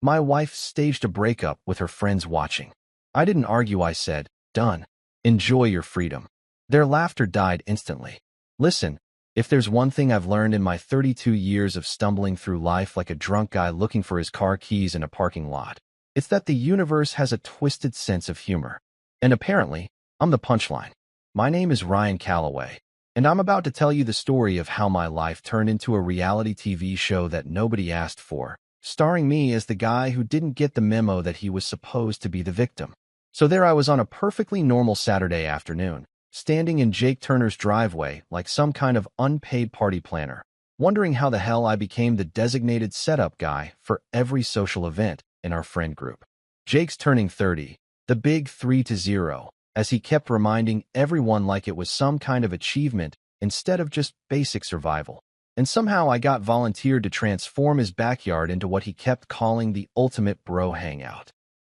My wife staged a breakup with her friends watching. I didn't argue, I said, "Done. Enjoy your freedom." Their laughter died instantly. Listen, if there's one thing I've learned in my 32 years of stumbling through life like a drunk guy looking for his car keys in a parking lot, it's that the universe has a twisted sense of humor. And apparently, I'm the punchline. My name is Ryan Calloway, and I'm about to tell you the story of how my life turned into a reality TV show that nobody asked for, starring me as the guy who didn't get the memo that he was supposed to be the victim. So there I was on a perfectly normal Saturday afternoon, standing in Jake Turner's driveway like some kind of unpaid party planner, wondering how the hell I became the designated setup guy for every social event in our friend group. Jake's turning 30, the big 3-0, as he kept reminding everyone like it was some kind of achievement instead of just basic survival. And somehow I got volunteered to transform his backyard into what he kept calling the ultimate bro hangout.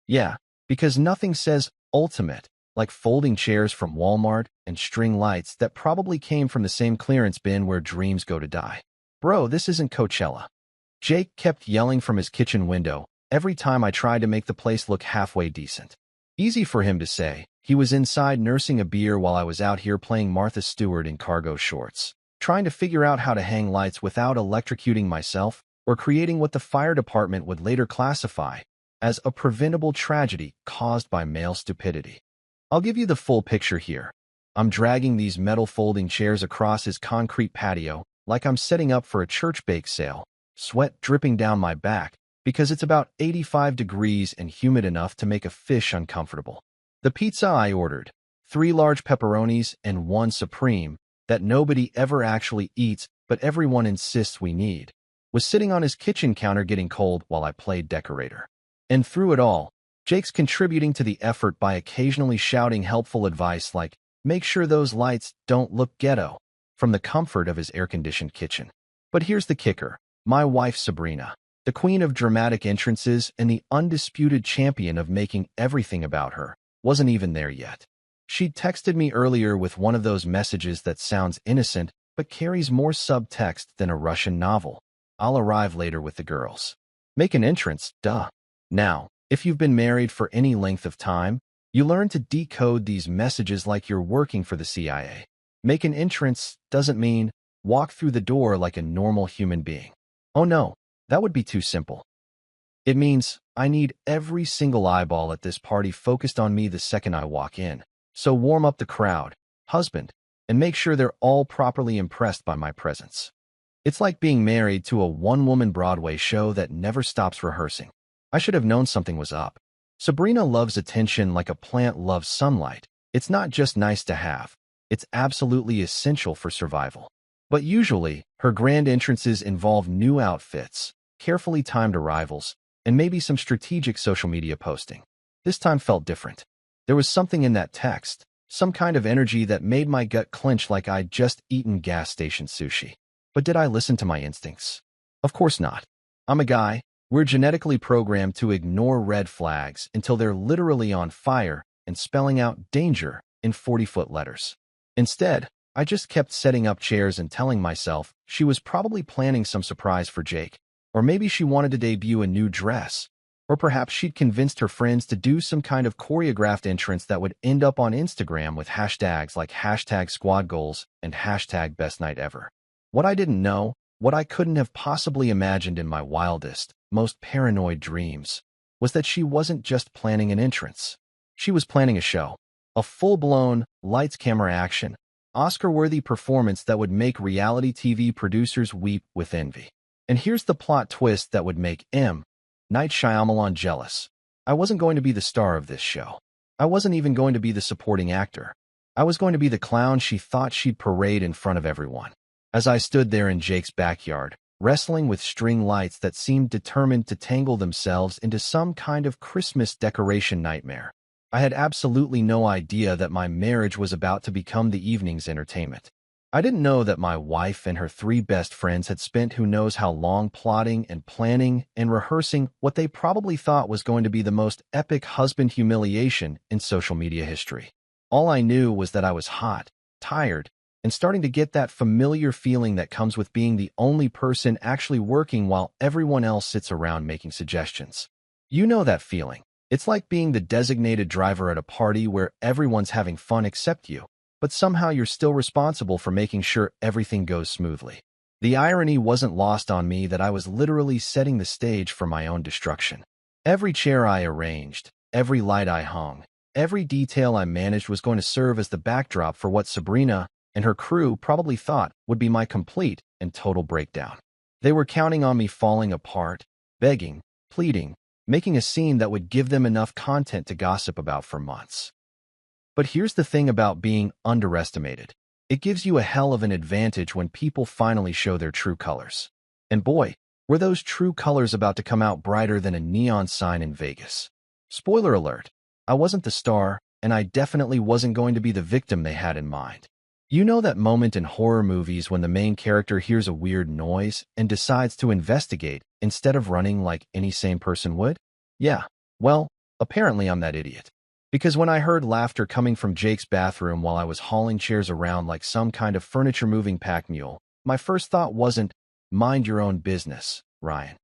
Yeah, because nothing says ultimate like folding chairs from Walmart and string lights that probably came from the same clearance bin where dreams go to die. Bro, this isn't Coachella. Jake kept yelling from his kitchen window every time I tried to make the place look halfway decent. Easy for him to say. He was inside nursing a beer while I was out here playing Martha Stewart in cargo shorts, trying to figure out how to hang lights without electrocuting myself or creating what the fire department would later classify as a preventable tragedy caused by male stupidity. I'll give you the full picture here. I'm dragging these metal folding chairs across his concrete patio like I'm setting up for a church bake sale, sweat dripping down my back because it's about 85 degrees and humid enough to make a fish uncomfortable. The pizza I ordered, 3 large pepperonis and 1 supreme, that nobody ever actually eats but everyone insists we need, was sitting on his kitchen counter getting cold while I played decorator. And through it all, Jake's contributing to the effort by occasionally shouting helpful advice like, "Make sure those lights don't look ghetto," from the comfort of his air-conditioned kitchen. But here's the kicker. My wife Sabrina, the queen of dramatic entrances and the undisputed champion of making everything about her, wasn't even there yet. She'd texted me earlier with one of those messages that sounds innocent but carries more subtext than a Russian novel. "I'll arrive later with the girls." Make an entrance, duh. Now, if you've been married for any length of time, you learn to decode these messages like you're working for the CIA. Make an entrance doesn't mean walk through the door like a normal human being. Oh no, that would be too simple. It means I need every single eyeball at this party focused on me the second I walk in. So warm up the crowd, husband, and make sure they're all properly impressed by my presence. It's like being married to a one-woman Broadway show that never stops rehearsing. I should have known something was up. Sabrina loves attention like a plant loves sunlight. It's not just nice to have. It's absolutely essential for survival. But usually, her grand entrances involve new outfits, carefully timed arrivals, and maybe some strategic social media posting. This time felt different. There was something in that text, some kind of energy that made my gut clench like I'd just eaten gas station sushi. But did I listen to my instincts? Of course not. I'm a guy. We're genetically programmed to ignore red flags until they're literally on fire and spelling out danger in 40-foot letters. Instead, I just kept setting up chairs and telling myself she was probably planning some surprise for Jake. Or maybe she wanted to debut a new dress. Or perhaps she'd convinced her friends to do some kind of choreographed entrance that would end up on Instagram with hashtags like #SquadGoals and #BestNightEver. What I didn't know, what I couldn't have possibly imagined in my wildest, most paranoid dreams, was that she wasn't just planning an entrance. She was planning a show. A full-blown, lights-camera action, Oscar-worthy performance that would make reality TV producers weep with envy. And here's the plot twist that would make Night Shyamalan jealous. I wasn't going to be the star of this show. I wasn't even going to be the supporting actor. I was going to be the clown she thought she'd parade in front of everyone. As I stood there in Jake's backyard, wrestling with string lights that seemed determined to tangle themselves into some kind of Christmas decoration nightmare, I had absolutely no idea that my marriage was about to become the evening's entertainment. I didn't know that my wife and her 3 best friends had spent who knows how long plotting and planning and rehearsing what they probably thought was going to be the most epic husband humiliation in social media history. All I knew was that I was hot, tired, and starting to get that familiar feeling that comes with being the only person actually working while everyone else sits around making suggestions. You know that feeling. It's like being the designated driver at a party where everyone's having fun except you, but somehow you're still responsible for making sure everything goes smoothly. The irony wasn't lost on me that I was literally setting the stage for my own destruction. Every chair I arranged, every light I hung, every detail I managed was going to serve as the backdrop for what Sabrina and her crew probably thought would be my complete and total breakdown. They were counting on me falling apart, begging, pleading, making a scene that would give them enough content to gossip about for months. But here's the thing about being underestimated. It gives you a hell of an advantage when people finally show their true colors. And boy, were those true colors about to come out brighter than a neon sign in Vegas. Spoiler alert, I wasn't the star, and I definitely wasn't going to be the victim they had in mind. You know that moment in horror movies when the main character hears a weird noise and decides to investigate instead of running like any sane person would? Yeah, well, apparently I'm that idiot. Because when I heard laughter coming from Jake's bathroom while I was hauling chairs around like some kind of furniture-moving pack mule, my first thought wasn't, mind your own business, Ryan.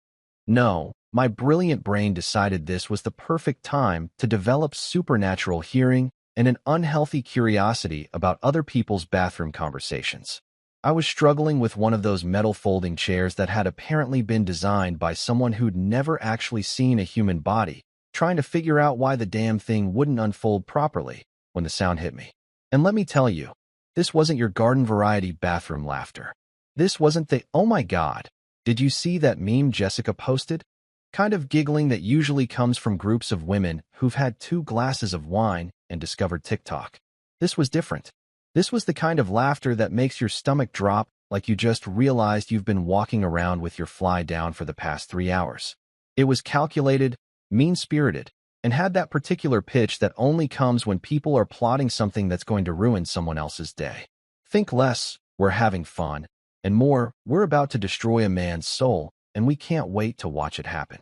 No, my brilliant brain decided this was the perfect time to develop supernatural hearing and an unhealthy curiosity about other people's bathroom conversations. I was struggling with one of those metal folding chairs that had apparently been designed by someone who'd never actually seen a human body, trying to figure out why the damn thing wouldn't unfold properly when the sound hit me. And let me tell you, this wasn't your garden variety bathroom laughter. This wasn't the, oh my god, did you see that meme Jessica posted? Kind of giggling that usually comes from groups of women who've had 2 glasses of wine and discovered TikTok. This was different. This was the kind of laughter that makes your stomach drop like you just realized you've been walking around with your fly down for the past 3 hours. It was calculated, mean-spirited, and had that particular pitch that only comes when people are plotting something that's going to ruin someone else's day. Think less, we're having fun, and more, we're about to destroy a man's soul, and we can't wait to watch it happen.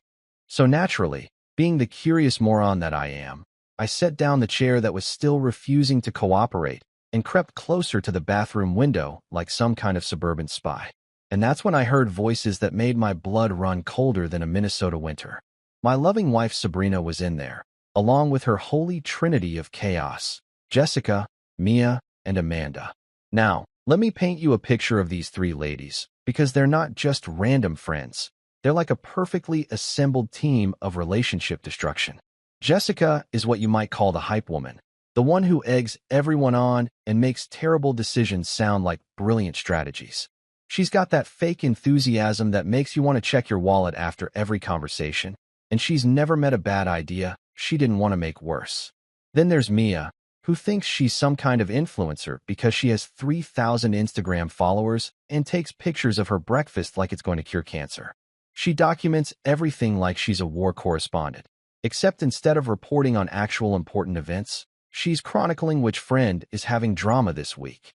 So naturally, being the curious moron that I am, I set down the chair that was still refusing to cooperate and crept closer to the bathroom window like some kind of suburban spy. And that's when I heard voices that made my blood run colder than a Minnesota winter. My loving wife Sabrina was in there, along with her holy trinity of chaos, Jessica, Mia, and Amanda. Now, let me paint you a picture of these 3 ladies, because they're not just random friends. They're like a perfectly assembled team of relationship destruction. Jessica is what you might call the hype woman, the one who eggs everyone on and makes terrible decisions sound like brilliant strategies. She's got that fake enthusiasm that makes you want to check your wallet after every conversation, and she's never met a bad idea she didn't want to make worse. Then there's Mia, who thinks she's some kind of influencer because she has 3,000 Instagram followers and takes pictures of her breakfast like it's going to cure cancer. She documents everything like she's a war correspondent, except instead of reporting on actual important events, she's chronicling which friend is having drama this week.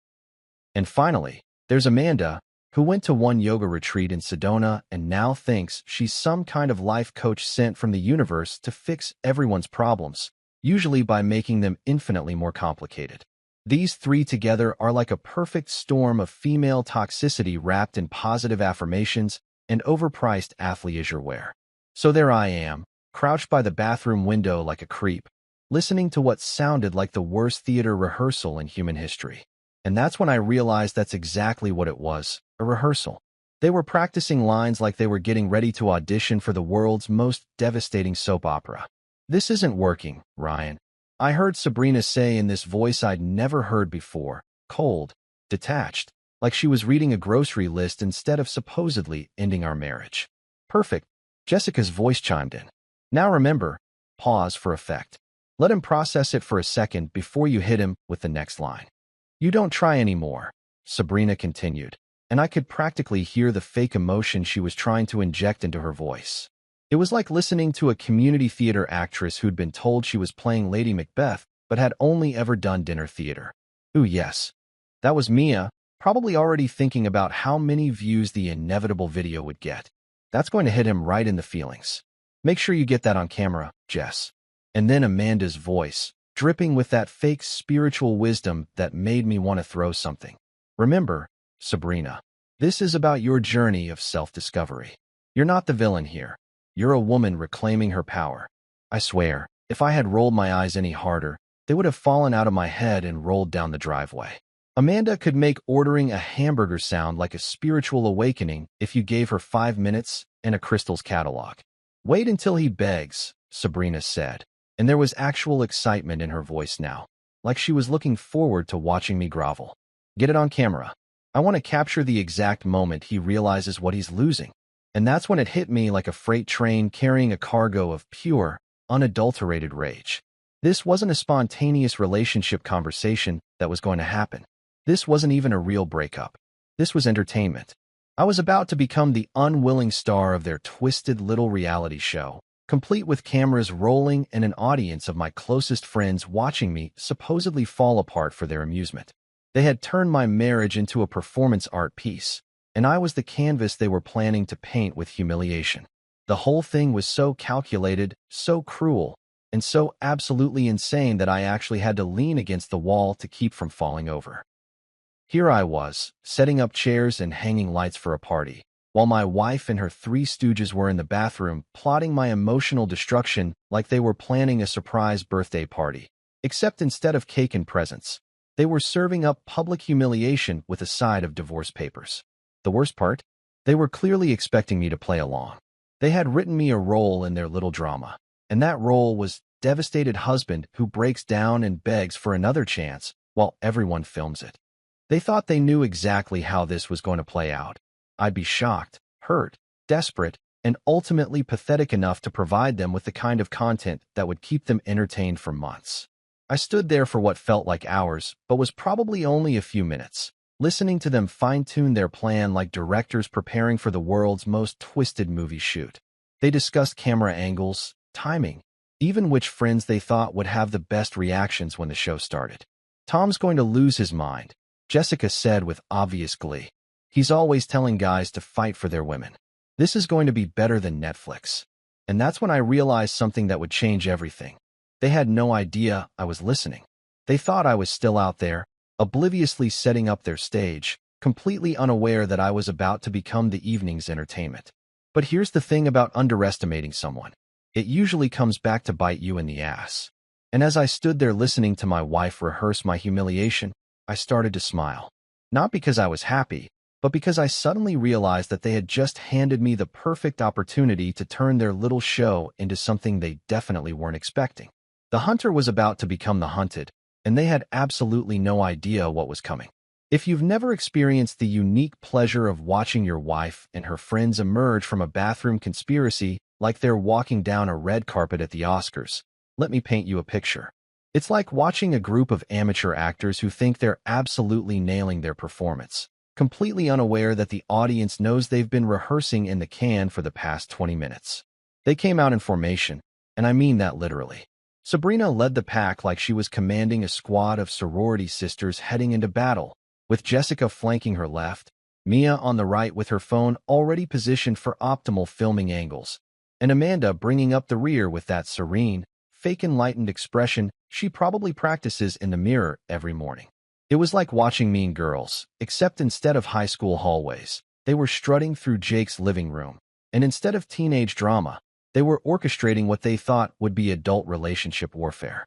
And finally, there's Amanda, who went to one yoga retreat in Sedona and now thinks she's some kind of life coach sent from the universe to fix everyone's problems, usually by making them infinitely more complicated. These 3 together are like a perfect storm of female toxicity wrapped in positive affirmations and overpriced athleisure wear. So there I am, crouched by the bathroom window like a creep, listening to what sounded like the worst theater rehearsal in human history. And that's when I realized that's exactly what it was, a rehearsal. They were practicing lines like they were getting ready to audition for the world's most devastating soap opera. This isn't working, Ryan. I heard Sabrina say in this voice I'd never heard before, cold, detached, like she was reading a grocery list instead of supposedly ending our marriage. Perfect. Jessica's voice chimed in. Now remember, pause for effect. Let him process it for a second before you hit him with the next line. You don't try anymore, Sabrina continued, and I could practically hear the fake emotion she was trying to inject into her voice. It was like listening to a community theater actress who'd been told she was playing Lady Macbeth but had only ever done dinner theater. Ooh, yes. That was Mia, probably already thinking about how many views the inevitable video would get. That's going to hit him right in the feelings. Make sure you get that on camera, Jess. And then Amanda's voice, dripping with that fake spiritual wisdom that made me want to throw something. Remember, Sabrina, this is about your journey of self-discovery. You're not the villain here. You're a woman reclaiming her power. I swear, if I had rolled my eyes any harder, they would have fallen out of my head and rolled down the driveway. Amanda could make ordering a hamburger sound like a spiritual awakening if you gave her 5 minutes and a Crystal's catalog. Wait until he begs, Sabrina said, and there was actual excitement in her voice now, like she was looking forward to watching me grovel. Get it on camera. I want to capture the exact moment he realizes what he's losing. And that's when it hit me like a freight train carrying a cargo of pure, unadulterated rage. This wasn't a spontaneous relationship conversation that was going to happen. This wasn't even a real breakup. This was entertainment. I was about to become the unwilling star of their twisted little reality show, complete with cameras rolling and an audience of my closest friends watching me supposedly fall apart for their amusement. They had turned my marriage into a performance art piece, and I was the canvas they were planning to paint with humiliation. The whole thing was so calculated, so cruel, and so absolutely insane that I actually had to lean against the wall to keep from falling over. Here I was, setting up chairs and hanging lights for a party, while my wife and her 3 stooges were in the bathroom plotting my emotional destruction like they were planning a surprise birthday party. Except instead of cake and presents, they were serving up public humiliation with a side of divorce papers. The worst part? They were clearly expecting me to play along. They had written me a role in their little drama, and that role was devastated husband who breaks down and begs for another chance while everyone films it. They thought they knew exactly how this was going to play out. I'd be shocked, hurt, desperate, and ultimately pathetic enough to provide them with the kind of content that would keep them entertained for months. I stood there for what felt like hours, but was probably only a few minutes, listening to them fine-tune their plan like directors preparing for the world's most twisted movie shoot. They discussed camera angles, timing, even which friends they thought would have the best reactions when the show started. Tom's going to lose his mind, Jessica said with obvious glee. He's always telling guys to fight for their women. This is going to be better than Netflix. And that's when I realized something that would change everything. They had no idea I was listening. They thought I was still out there, obliviously setting up their stage, completely unaware that I was about to become the evening's entertainment. But here's the thing about underestimating someone. It usually comes back to bite you in the ass. And as I stood there listening to my wife rehearse my humiliation, I started to smile. Not because I was happy, but because I suddenly realized that they had just handed me the perfect opportunity to turn their little show into something they definitely weren't expecting. The hunter was about to become the hunted, and they had absolutely no idea what was coming. If you've never experienced the unique pleasure of watching your wife and her friends emerge from a bathroom conspiracy like they're walking down a red carpet at the Oscars, let me paint you a picture. It's like watching a group of amateur actors who think they're absolutely nailing their performance, completely unaware that the audience knows they've been rehearsing in the can for the past 20 minutes. They came out in formation, and I mean that literally. Sabrina led the pack like she was commanding a squad of sorority sisters heading into battle, with Jessica flanking her left, Mia on the right with her phone already positioned for optimal filming angles, and Amanda bringing up the rear with that serene, fake-enlightened expression she probably practices in the mirror every morning. It was like watching Mean Girls, except instead of high school hallways, they were strutting through Jake's living room, and instead of teenage drama, they were orchestrating what they thought would be adult relationship warfare.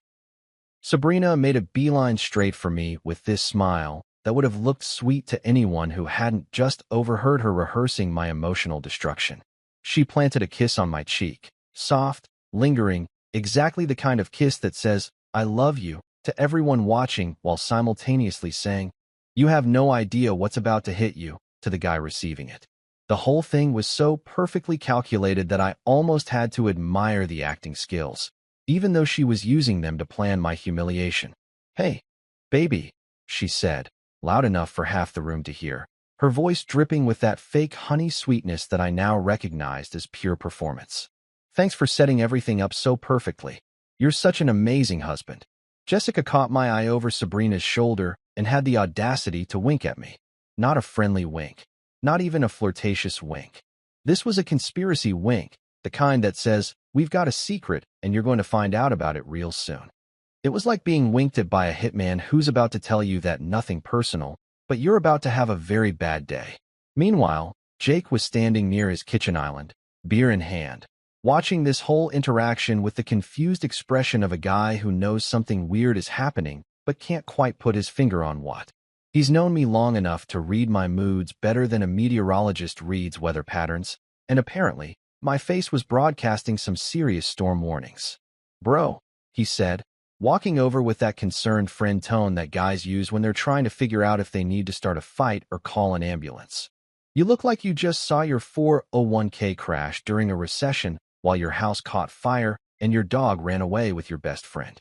Sabrina made a beeline straight for me with this smile that would have looked sweet to anyone who hadn't just overheard her rehearsing my emotional destruction. She planted a kiss on my cheek, soft, lingering, exactly the kind of kiss that says, "I love you," to everyone watching while simultaneously saying, "You have no idea what's about to hit you," to the guy receiving it. The whole thing was so perfectly calculated that I almost had to admire the acting skills, even though she was using them to plan my humiliation. "Hey, baby," she said, loud enough for half the room to hear, her voice dripping with that fake honey sweetness that I now recognized as pure performance. "Thanks for setting everything up so perfectly. You're such an amazing husband." Jessica caught my eye over Sabrina's shoulder and had the audacity to wink at me. Not a friendly wink. Not even a flirtatious wink. This was a conspiracy wink, the kind that says, "We've got a secret and you're going to find out about it real soon." It was like being winked at by a hitman who's about to tell you that nothing personal, but you're about to have a very bad day. Meanwhile, Jake was standing near his kitchen island, beer in hand, watching this whole interaction with the confused expression of a guy who knows something weird is happening but can't quite put his finger on what. He's known me long enough to read my moods better than a meteorologist reads weather patterns, and apparently, my face was broadcasting some serious storm warnings. "Bro," he said, walking over with that concerned friend tone that guys use when they're trying to figure out if they need to start a fight or call an ambulance. "You look like you just saw your 401k crash during a recession while your house caught fire and your dog ran away with your best friend."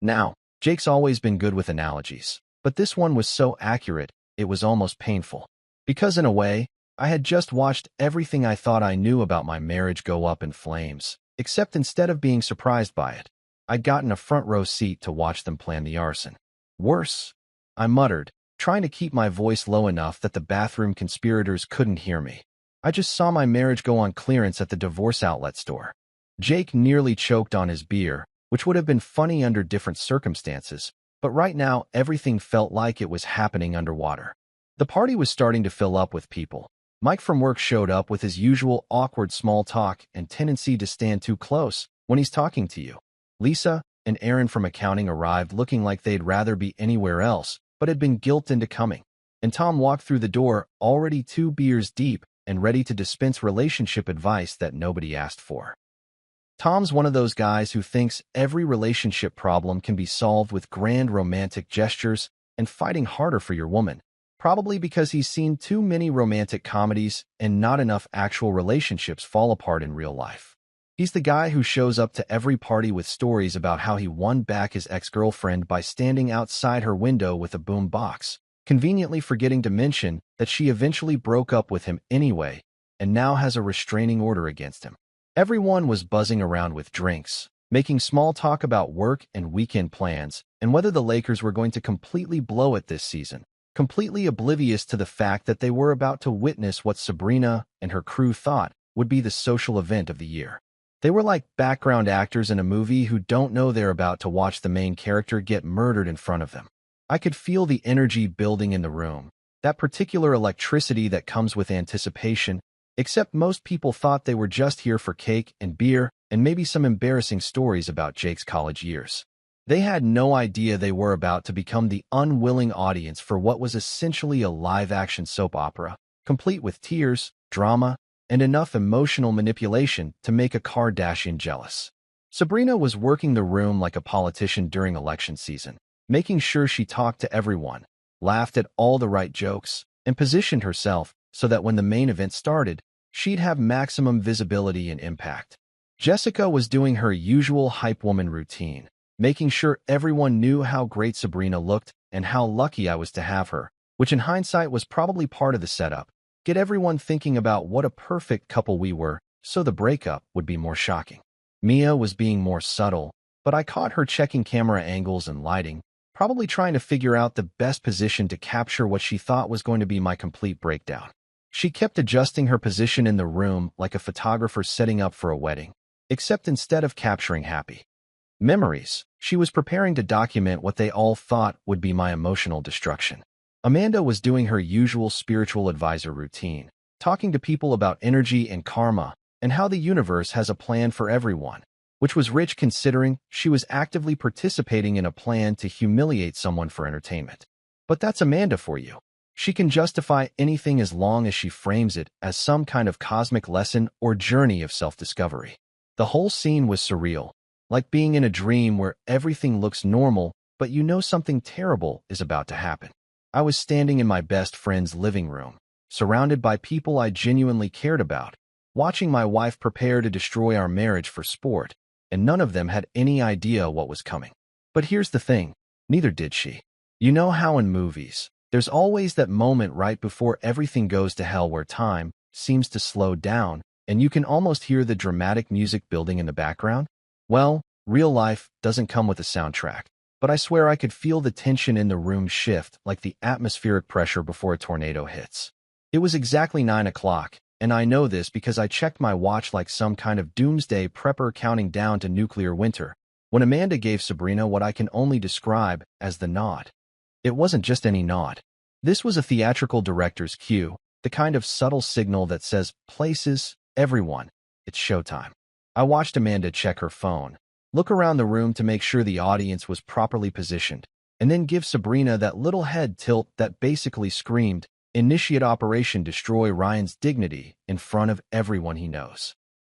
Now, Jake's always been good with analogies, but this one was so accurate, it was almost painful. Because in a way, I had just watched everything I thought I knew about my marriage go up in flames, except instead of being surprised by it, I'd gotten a front row seat to watch them plan the arson. "Worse," I muttered, trying to keep my voice low enough that the bathroom conspirators couldn't hear me. "I just saw my marriage go on clearance at the divorce outlet store." Jake nearly choked on his beer, which would have been funny under different circumstances, but right now everything felt like it was happening underwater. The party was starting to fill up with people. Mike from work showed up with his usual awkward small talk and tendency to stand too close when he's talking to you. Lisa and Aaron from accounting arrived looking like they'd rather be anywhere else, but had been guilted into coming. And Tom walked through the door, already 2 beers deep and ready to dispense relationship advice that nobody asked for. Tom's one of those guys who thinks every relationship problem can be solved with grand romantic gestures and fighting harder for your woman, probably because he's seen too many romantic comedies and not enough actual relationships fall apart in real life. He's the guy who shows up to every party with stories about how he won back his ex-girlfriend by standing outside her window with a boom box, conveniently forgetting to mention that she eventually broke up with him anyway and now has a restraining order against him. Everyone was buzzing around with drinks, making small talk about work and weekend plans and whether the Lakers were going to completely blow it this season, completely oblivious to the fact that they were about to witness what Sabrina and her crew thought would be the social event of the year. They were like background actors in a movie who don't know they're about to watch the main character get murdered in front of them. I could feel the energy building in the room, that particular electricity that comes with anticipation, except most people thought they were just here for cake and beer and maybe some embarrassing stories about Jake's college years. They had no idea they were about to become the unwilling audience for what was essentially a live-action soap opera, complete with tears, drama, and enough emotional manipulation to make a Kardashian jealous. Sabrina was working the room like a politician during election season, making sure she talked to everyone, laughed at all the right jokes, and positioned herself so that when the main event started, she'd have maximum visibility and impact. Jessica was doing her usual hype woman routine, making sure everyone knew how great Sabrina looked and how lucky I was to have her, which in hindsight was probably part of the setup. Get everyone thinking about what a perfect couple we were, so the breakup would be more shocking. Mia was being more subtle, but I caught her checking camera angles and lighting, probably trying to figure out the best position to capture what she thought was going to be my complete breakdown. She kept adjusting her position in the room like a photographer setting up for a wedding, except instead of capturing happy memories, she was preparing to document what they all thought would be my emotional destruction. Amanda was doing her usual spiritual advisor routine, talking to people about energy and karma and how the universe has a plan for everyone, which was rich considering she was actively participating in a plan to humiliate someone for entertainment. But that's Amanda for you. She can justify anything as long as she frames it as some kind of cosmic lesson or journey of self-discovery. The whole scene was surreal, like being in a dream where everything looks normal, but you know something terrible is about to happen. I was standing in my best friend's living room, surrounded by people I genuinely cared about, watching my wife prepare to destroy our marriage for sport, and none of them had any idea what was coming. But here's the thing, neither did she. You know how in movies, there's always that moment right before everything goes to hell where time seems to slow down, and you can almost hear the dramatic music building in the background? Well, real life doesn't come with a soundtrack. But I swear I could feel the tension in the room shift like the atmospheric pressure before a tornado hits. It was exactly 9 o'clock, and I know this because I checked my watch like some kind of doomsday prepper counting down to nuclear winter, when Amanda gave Sabrina what I can only describe as the nod. It wasn't just any nod. This was a theatrical director's cue, the kind of subtle signal that says, places, everyone, it's showtime. I watched Amanda check her phone, look around the room to make sure the audience was properly positioned, and then give Sabrina that little head tilt that basically screamed, "Initiate Operation Destroy Ryan's Dignity," in front of everyone he knows.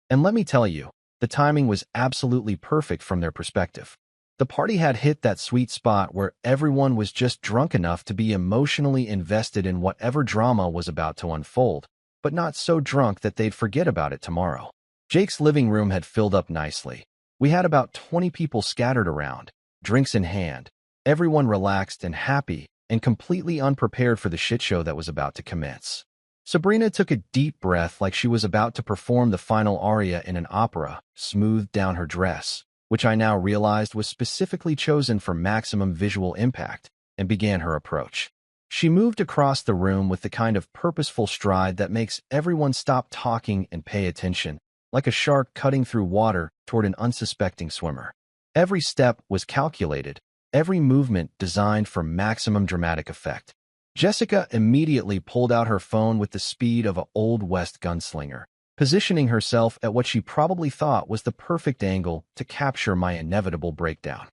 And let me tell you, the timing was absolutely perfect from their perspective. The party had hit that sweet spot where everyone was just drunk enough to be emotionally invested in whatever drama was about to unfold, but not so drunk that they'd forget about it tomorrow. Jake's living room had filled up nicely. We had about 20 people scattered around, drinks in hand, everyone relaxed and happy and completely unprepared for the shit show that was about to commence. Sabrina took a deep breath like she was about to perform the final aria in an opera, smoothed down her dress, which I now realized was specifically chosen for maximum visual impact, and began her approach. She moved across the room with the kind of purposeful stride that makes everyone stop talking and pay attention, like a shark cutting through water toward an unsuspecting swimmer. Every step was calculated, every movement designed for maximum dramatic effect. Jessica immediately pulled out her phone with the speed of an Old West gunslinger, positioning herself at what she probably thought was the perfect angle to capture my inevitable breakdown.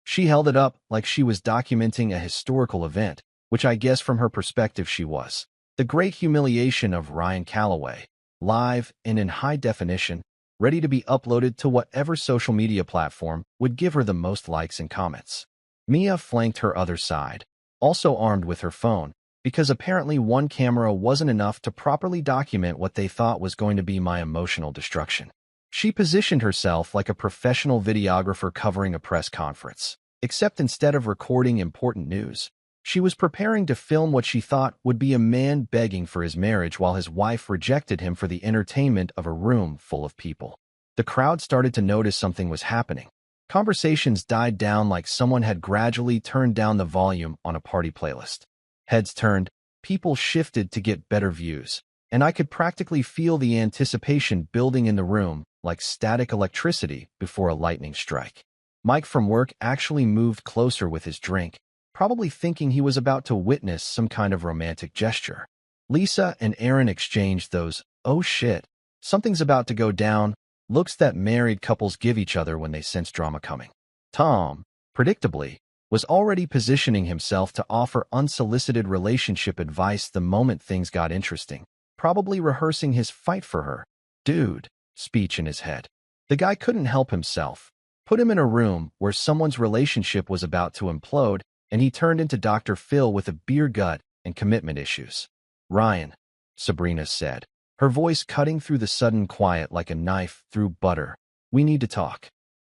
She held it up like she was documenting a historical event, which I guess from her perspective she was. The great humiliation of Ryan Calloway, live and in high definition, ready to be uploaded to whatever social media platform would give her the most likes and comments. Mia flanked her other side, also armed with her phone, because apparently one camera wasn't enough to properly document what they thought was going to be my emotional destruction. She positioned herself like a professional videographer covering a press conference, except instead of recording important news, she was preparing to film what she thought would be a man begging for his marriage while his wife rejected him for the entertainment of a room full of people. The crowd started to notice something was happening. Conversations died down like someone had gradually turned down the volume on a party playlist. Heads turned, people shifted to get better views, and I could practically feel the anticipation building in the room like static electricity before a lightning strike. Mike from work actually moved closer with his drink, probably thinking he was about to witness some kind of romantic gesture. Lisa and Aaron exchanged those, "Oh shit, something's about to go down," looks that married couples give each other when they sense drama coming. Tom, predictably, was already positioning himself to offer unsolicited relationship advice the moment things got interesting, probably rehearsing his fight for her, dude, speech in his head. The guy couldn't help himself. Put him in a room where someone's relationship was about to implode, and he turned into Dr. Phil with a beer gut and commitment issues. "Ryan," Sabrina said, her voice cutting through the sudden quiet like a knife through butter, "we need to talk.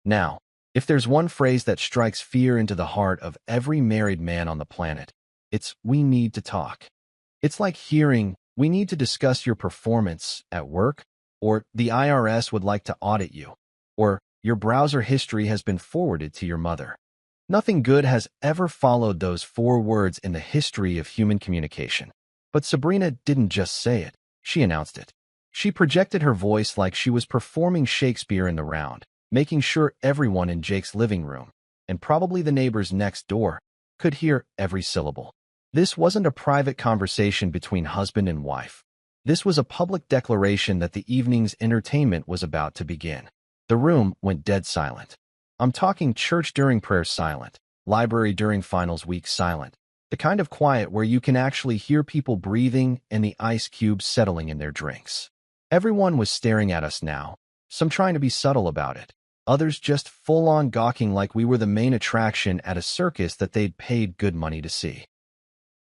Now, if there's one phrase that strikes fear into the heart of every married man on the planet, it's 'we need to talk.' It's like hearing, 'we need to discuss your performance at work,' or 'the IRS would like to audit you,' or 'your browser history has been forwarded to your mother.' Nothing good has ever followed those four words in the history of human communication. But Sabrina didn't just say it. She announced it. She projected her voice like she was performing Shakespeare in the round, making sure everyone in Jake's living room, and probably the neighbors next door, could hear every syllable. This wasn't a private conversation between husband and wife. This was a public declaration that the evening's entertainment was about to begin. The room went dead silent. I'm talking church during prayer silent, library during finals week silent, the kind of quiet where you can actually hear people breathing and the ice cubes settling in their drinks. Everyone was staring at us now, some trying to be subtle about it, others just full-on gawking like we were the main attraction at a circus that they'd paid good money to see.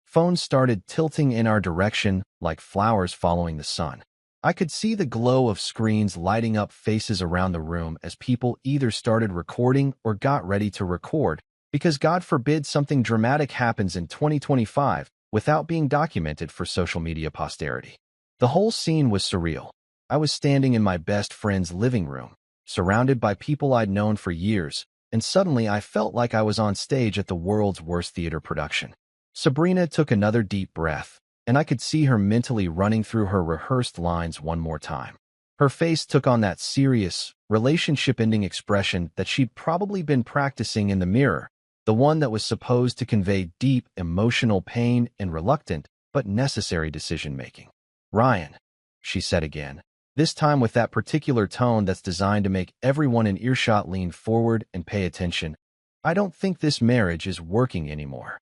Phones started tilting in our direction like flowers following the sun. I could see the glow of screens lighting up faces around the room as people either started recording or got ready to record, because God forbid something dramatic happens in 2025 without being documented for social media posterity. The whole scene was surreal. I was standing in my best friend's living room, surrounded by people I'd known for years, and suddenly I felt like I was on stage at the world's worst theater production. Sabrina took another deep breath, and I could see her mentally running through her rehearsed lines one more time. Her face took on that serious, relationship-ending expression that she'd probably been practicing in the mirror, the one that was supposed to convey deep emotional pain and reluctant but necessary decision-making. "Ryan," she said again, this time with that particular tone that's designed to make everyone in earshot lean forward and pay attention. I don't think this marriage is working anymore.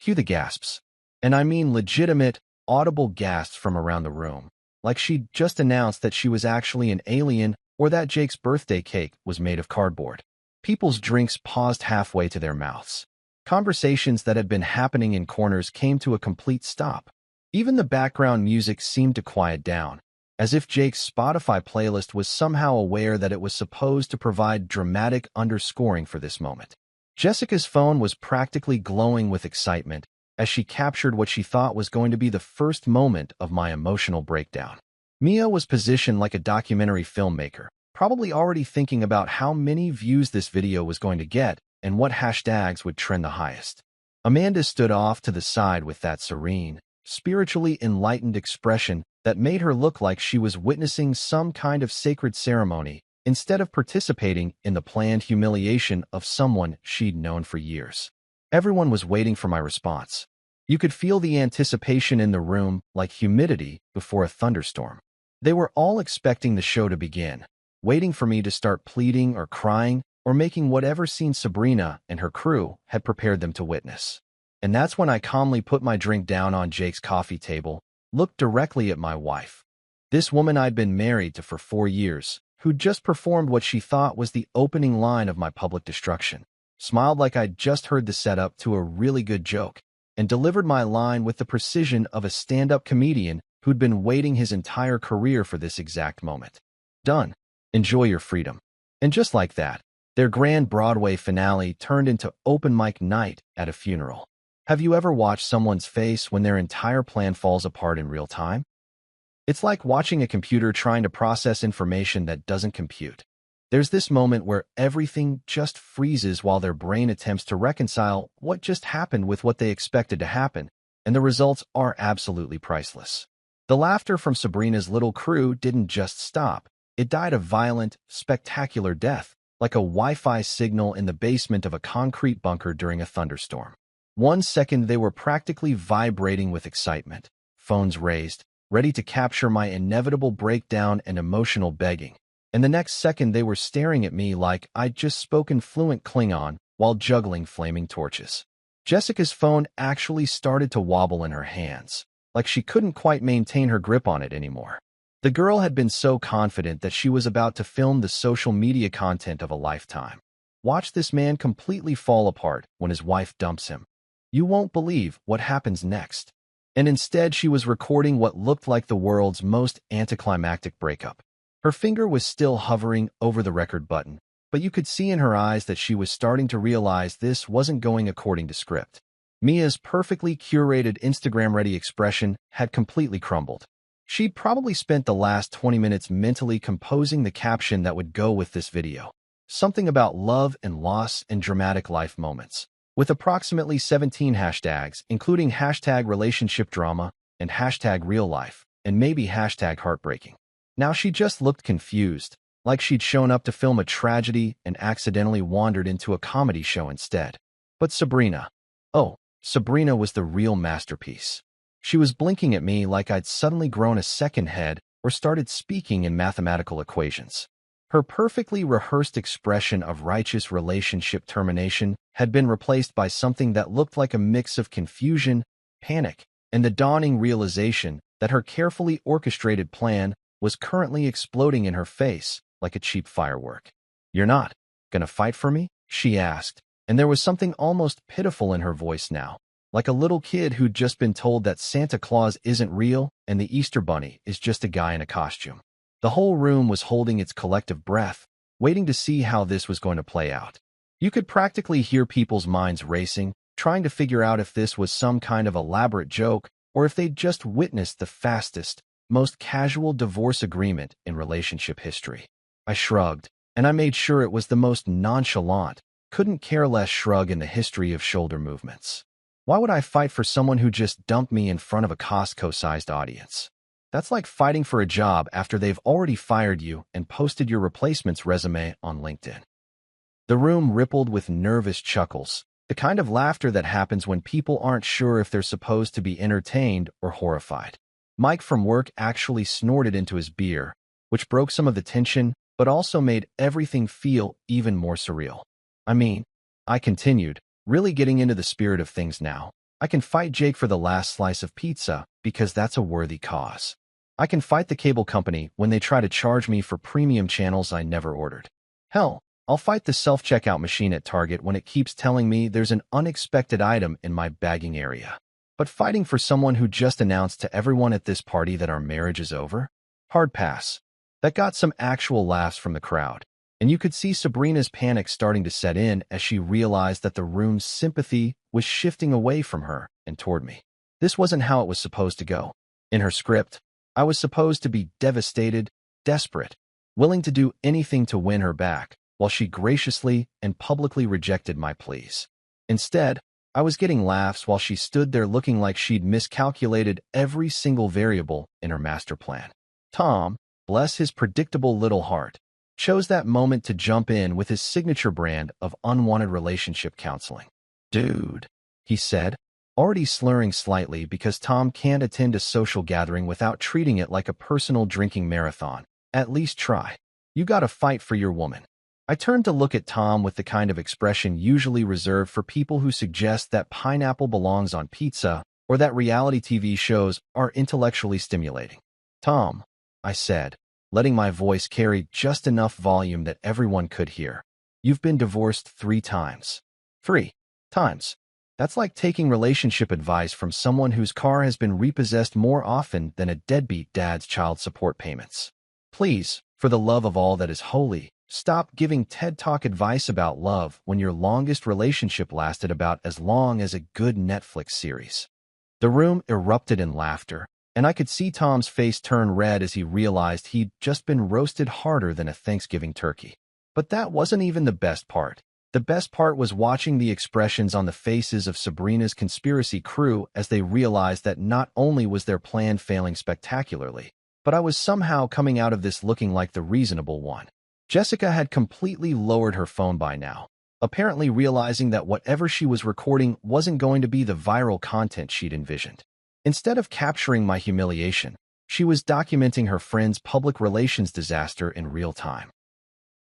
Cue the gasps. And I mean legitimate, audible gasps from around the room, like she'd just announced that she was actually an alien or that Jake's birthday cake was made of cardboard. People's drinks paused halfway to their mouths. Conversations that had been happening in corners came to a complete stop. Even the background music seemed to quiet down, as if Jake's Spotify playlist was somehow aware that it was supposed to provide dramatic underscoring for this moment. Jessica's phone was practically glowing with excitement as she captured what she thought was going to be the first moment of my emotional breakdown. Mia was positioned like a documentary filmmaker, probably already thinking about how many views this video was going to get and what hashtags would trend the highest. Amanda stood off to the side with that serene, spiritually enlightened expression that made her look like she was witnessing some kind of sacred ceremony instead of participating in the planned humiliation of someone she'd known for years. Everyone was waiting for my response. You could feel the anticipation in the room like humidity before a thunderstorm. They were all expecting the show to begin, waiting for me to start pleading or crying or making whatever scene Sabrina and her crew had prepared them to witness. And that's when I calmly put my drink down on Jake's coffee table, looked directly at my wife. This woman I'd been married to for 4 years, who'd just performed what she thought was the opening line of my public destruction, smiled like I'd just heard the setup to a really good joke, and delivered my line with the precision of a stand-up comedian who'd been waiting his entire career for this exact moment. Done. Enjoy your freedom. And just like that, their grand Broadway finale turned into open mic night at a funeral. Have you ever watched someone's face when their entire plan falls apart in real time? It's like watching a computer trying to process information that doesn't compute. There's this moment where everything just freezes while their brain attempts to reconcile what just happened with what they expected to happen, and the results are absolutely priceless. The laughter from Sabrina's little crew didn't just stop. It died a violent, spectacular death, like a Wi-Fi signal in the basement of a concrete bunker during a thunderstorm. 1 second they were practically vibrating with excitement, phones raised, ready to capture my inevitable breakdown and emotional begging. And the next second they were staring at me like I'd just spoken fluent Klingon while juggling flaming torches. Jessica's phone actually started to wobble in her hands, like she couldn't quite maintain her grip on it anymore. The girl had been so confident that she was about to film the social media content of a lifetime. Watch this man completely fall apart when his wife dumps him. You won't believe what happens next. And instead she was recording what looked like the world's most anticlimactic breakup. Her finger was still hovering over the record button, but you could see in her eyes that she was starting to realize this wasn't going according to script. Mia's perfectly curated Instagram-ready expression had completely crumbled. She'd probably spent the last 20 minutes mentally composing the caption that would go with this video. Something about love and loss and dramatic life moments, with approximately 17 hashtags, including hashtag relationship drama and hashtag real life, and maybe hashtag heartbreaking. Now she just looked confused, like she'd shown up to film a tragedy and accidentally wandered into a comedy show instead. But Sabrina was the real masterpiece. She was blinking at me like I'd suddenly grown a second head or started speaking in mathematical equations. Her perfectly rehearsed expression of righteous relationship termination had been replaced by something that looked like a mix of confusion, panic, and the dawning realization that her carefully orchestrated plan was currently exploding in her face like a cheap firework. "You're not gonna fight for me?" she asked, and there was something almost pitiful in her voice now, like a little kid who'd just been told that Santa Claus isn't real and the Easter Bunny is just a guy in a costume. The whole room was holding its collective breath, waiting to see how this was going to play out. You could practically hear people's minds racing, trying to figure out if this was some kind of elaborate joke or if they'd just witnessed the fastest, most casual divorce agreement in relationship history. I shrugged, and I made sure it was the most nonchalant, couldn't care less shrug in the history of shoulder movements. Why would I fight for someone who just dumped me in front of a Costco-sized audience? That's like fighting for a job after they've already fired you and posted your replacement's resume on LinkedIn. The room rippled with nervous chuckles, the kind of laughter that happens when people aren't sure if they're supposed to be entertained or horrified. Mike from work actually snorted into his beer, which broke some of the tension, but also made everything feel even more surreal. I mean, I continued, really getting into the spirit of things now. I can fight Jake for the last slice of pizza because that's a worthy cause. I can fight the cable company when they try to charge me for premium channels I never ordered. Hell, I'll fight the self-checkout machine at Target when it keeps telling me there's an unexpected item in my bagging area. But fighting for someone who just announced to everyone at this party that our marriage is over? Hard pass. That got some actual laughs from the crowd, and you could see Sabrina's panic starting to set in as she realized that the room's sympathy was shifting away from her and toward me. This wasn't how it was supposed to go. In her script, I was supposed to be devastated, desperate, willing to do anything to win her back, while she graciously and publicly rejected my pleas. Instead, I was getting laughs while she stood there looking like she'd miscalculated every single variable in her master plan. Tom, bless his predictable little heart, chose that moment to jump in with his signature brand of unwanted relationship counseling. "Dude," he said, already slurring slightly because Tom can't attend a social gathering without treating it like a personal drinking marathon. "At least try. You gotta fight for your woman." I turned to look at Tom with the kind of expression usually reserved for people who suggest that pineapple belongs on pizza or that reality TV shows are intellectually stimulating. "Tom," I said, letting my voice carry just enough volume that everyone could hear, "you've been divorced 3 times. 3 times. That's like taking relationship advice from someone whose car has been repossessed more often than a deadbeat dad's child support payments. Please, for the love of all that is holy, stop giving TED Talk advice about love when your longest relationship lasted about as long as a good Netflix series." The room erupted in laughter, and I could see Tom's face turn red as he realized he'd just been roasted harder than a Thanksgiving turkey. But that wasn't even the best part. The best part was watching the expressions on the faces of Sabrina's conspiracy crew as they realized that not only was their plan failing spectacularly, but I was somehow coming out of this looking like the reasonable one. Jessica had completely lowered her phone by now, apparently realizing that whatever she was recording wasn't going to be the viral content she'd envisioned. Instead of capturing my humiliation, she was documenting her friend's public relations disaster in real time.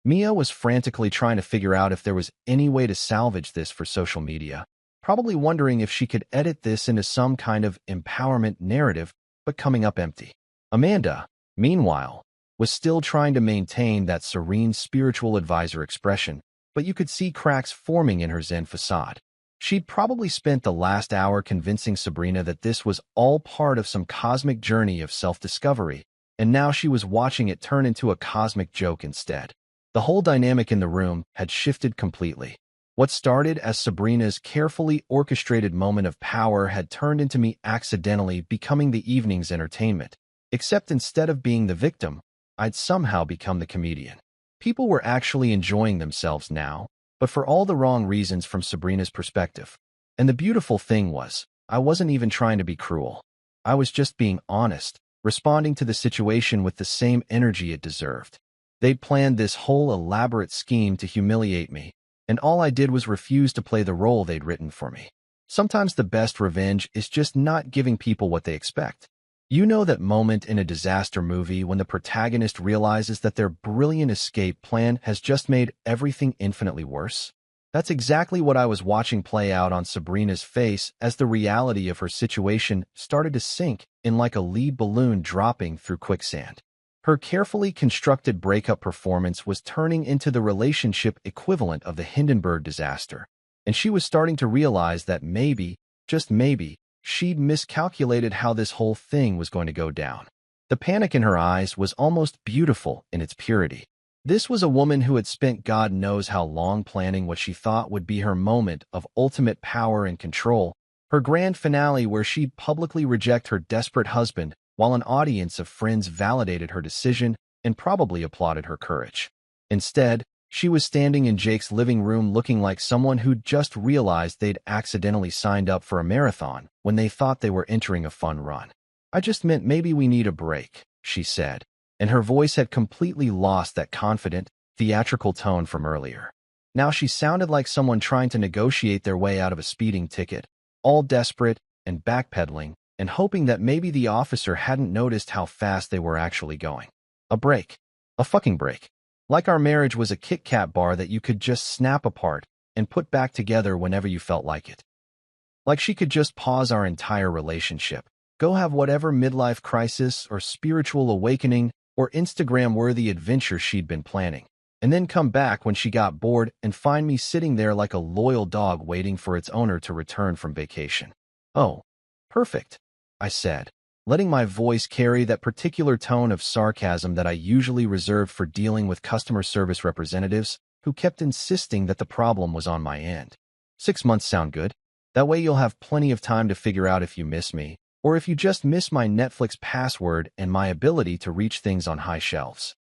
Mia was frantically trying to figure out if there was any way to salvage this for social media, probably wondering if she could edit this into some kind of empowerment narrative, but coming up empty. Amanda, meanwhile, was still trying to maintain that serene spiritual advisor expression, but you could see cracks forming in her Zen facade. She'd probably spent the last hour convincing Sabrina that this was all part of some cosmic journey of self-discovery, and now she was watching it turn into a cosmic joke instead. The whole dynamic in the room had shifted completely. What started as Sabrina's carefully orchestrated moment of power had turned into me accidentally becoming the evening's entertainment. Except instead of being the victim, I'd somehow become the comedian. People were actually enjoying themselves now, but for all the wrong reasons from Sabrina's perspective. And the beautiful thing was, I wasn't even trying to be cruel. I was just being honest, responding to the situation with the same energy it deserved. They'd planned this whole elaborate scheme to humiliate me, and all I did was refuse to play the role they'd written for me. Sometimes the best revenge is just not giving people what they expect. You know that moment in a disaster movie when the protagonist realizes that their brilliant escape plan has just made everything infinitely worse? That's exactly what I was watching play out on Sabrina's face as the reality of her situation started to sink in like a lead balloon dropping through quicksand. Her carefully constructed breakup performance was turning into the relationship equivalent of the Hindenburg disaster, and she was starting to realize that maybe, just maybe, she'd miscalculated how this whole thing was going to go down. The panic in her eyes was almost beautiful in its purity. This was a woman who had spent God knows how long planning what she thought would be her moment of ultimate power and control, her grand finale where she'd publicly reject her desperate husband while an audience of friends validated her decision and probably applauded her courage. Instead, she was standing in Jake's living room looking like someone who'd just realized they'd accidentally signed up for a marathon when they thought they were entering a fun run. "I just meant maybe we need a break," she said, and her voice had completely lost that confident, theatrical tone from earlier. Now she sounded like someone trying to negotiate their way out of a speeding ticket, all desperate and backpedaling, and hoping that maybe the officer hadn't noticed how fast they were actually going. A break. A fucking break. Like our marriage was a Kit Kat bar that you could just snap apart and put back together whenever you felt like it. Like she could just pause our entire relationship, go have whatever midlife crisis or spiritual awakening or Instagram-worthy adventure she'd been planning, and then come back when she got bored and find me sitting there like a loyal dog waiting for its owner to return from vacation. Oh, perfect, I said, letting my voice carry that particular tone of sarcasm that I usually reserved for dealing with customer service representatives who kept insisting that the problem was on my end. 6 months sound good. That way you'll have plenty of time to figure out if you miss me, or if you just miss my Netflix password and my ability to reach things on high shelves.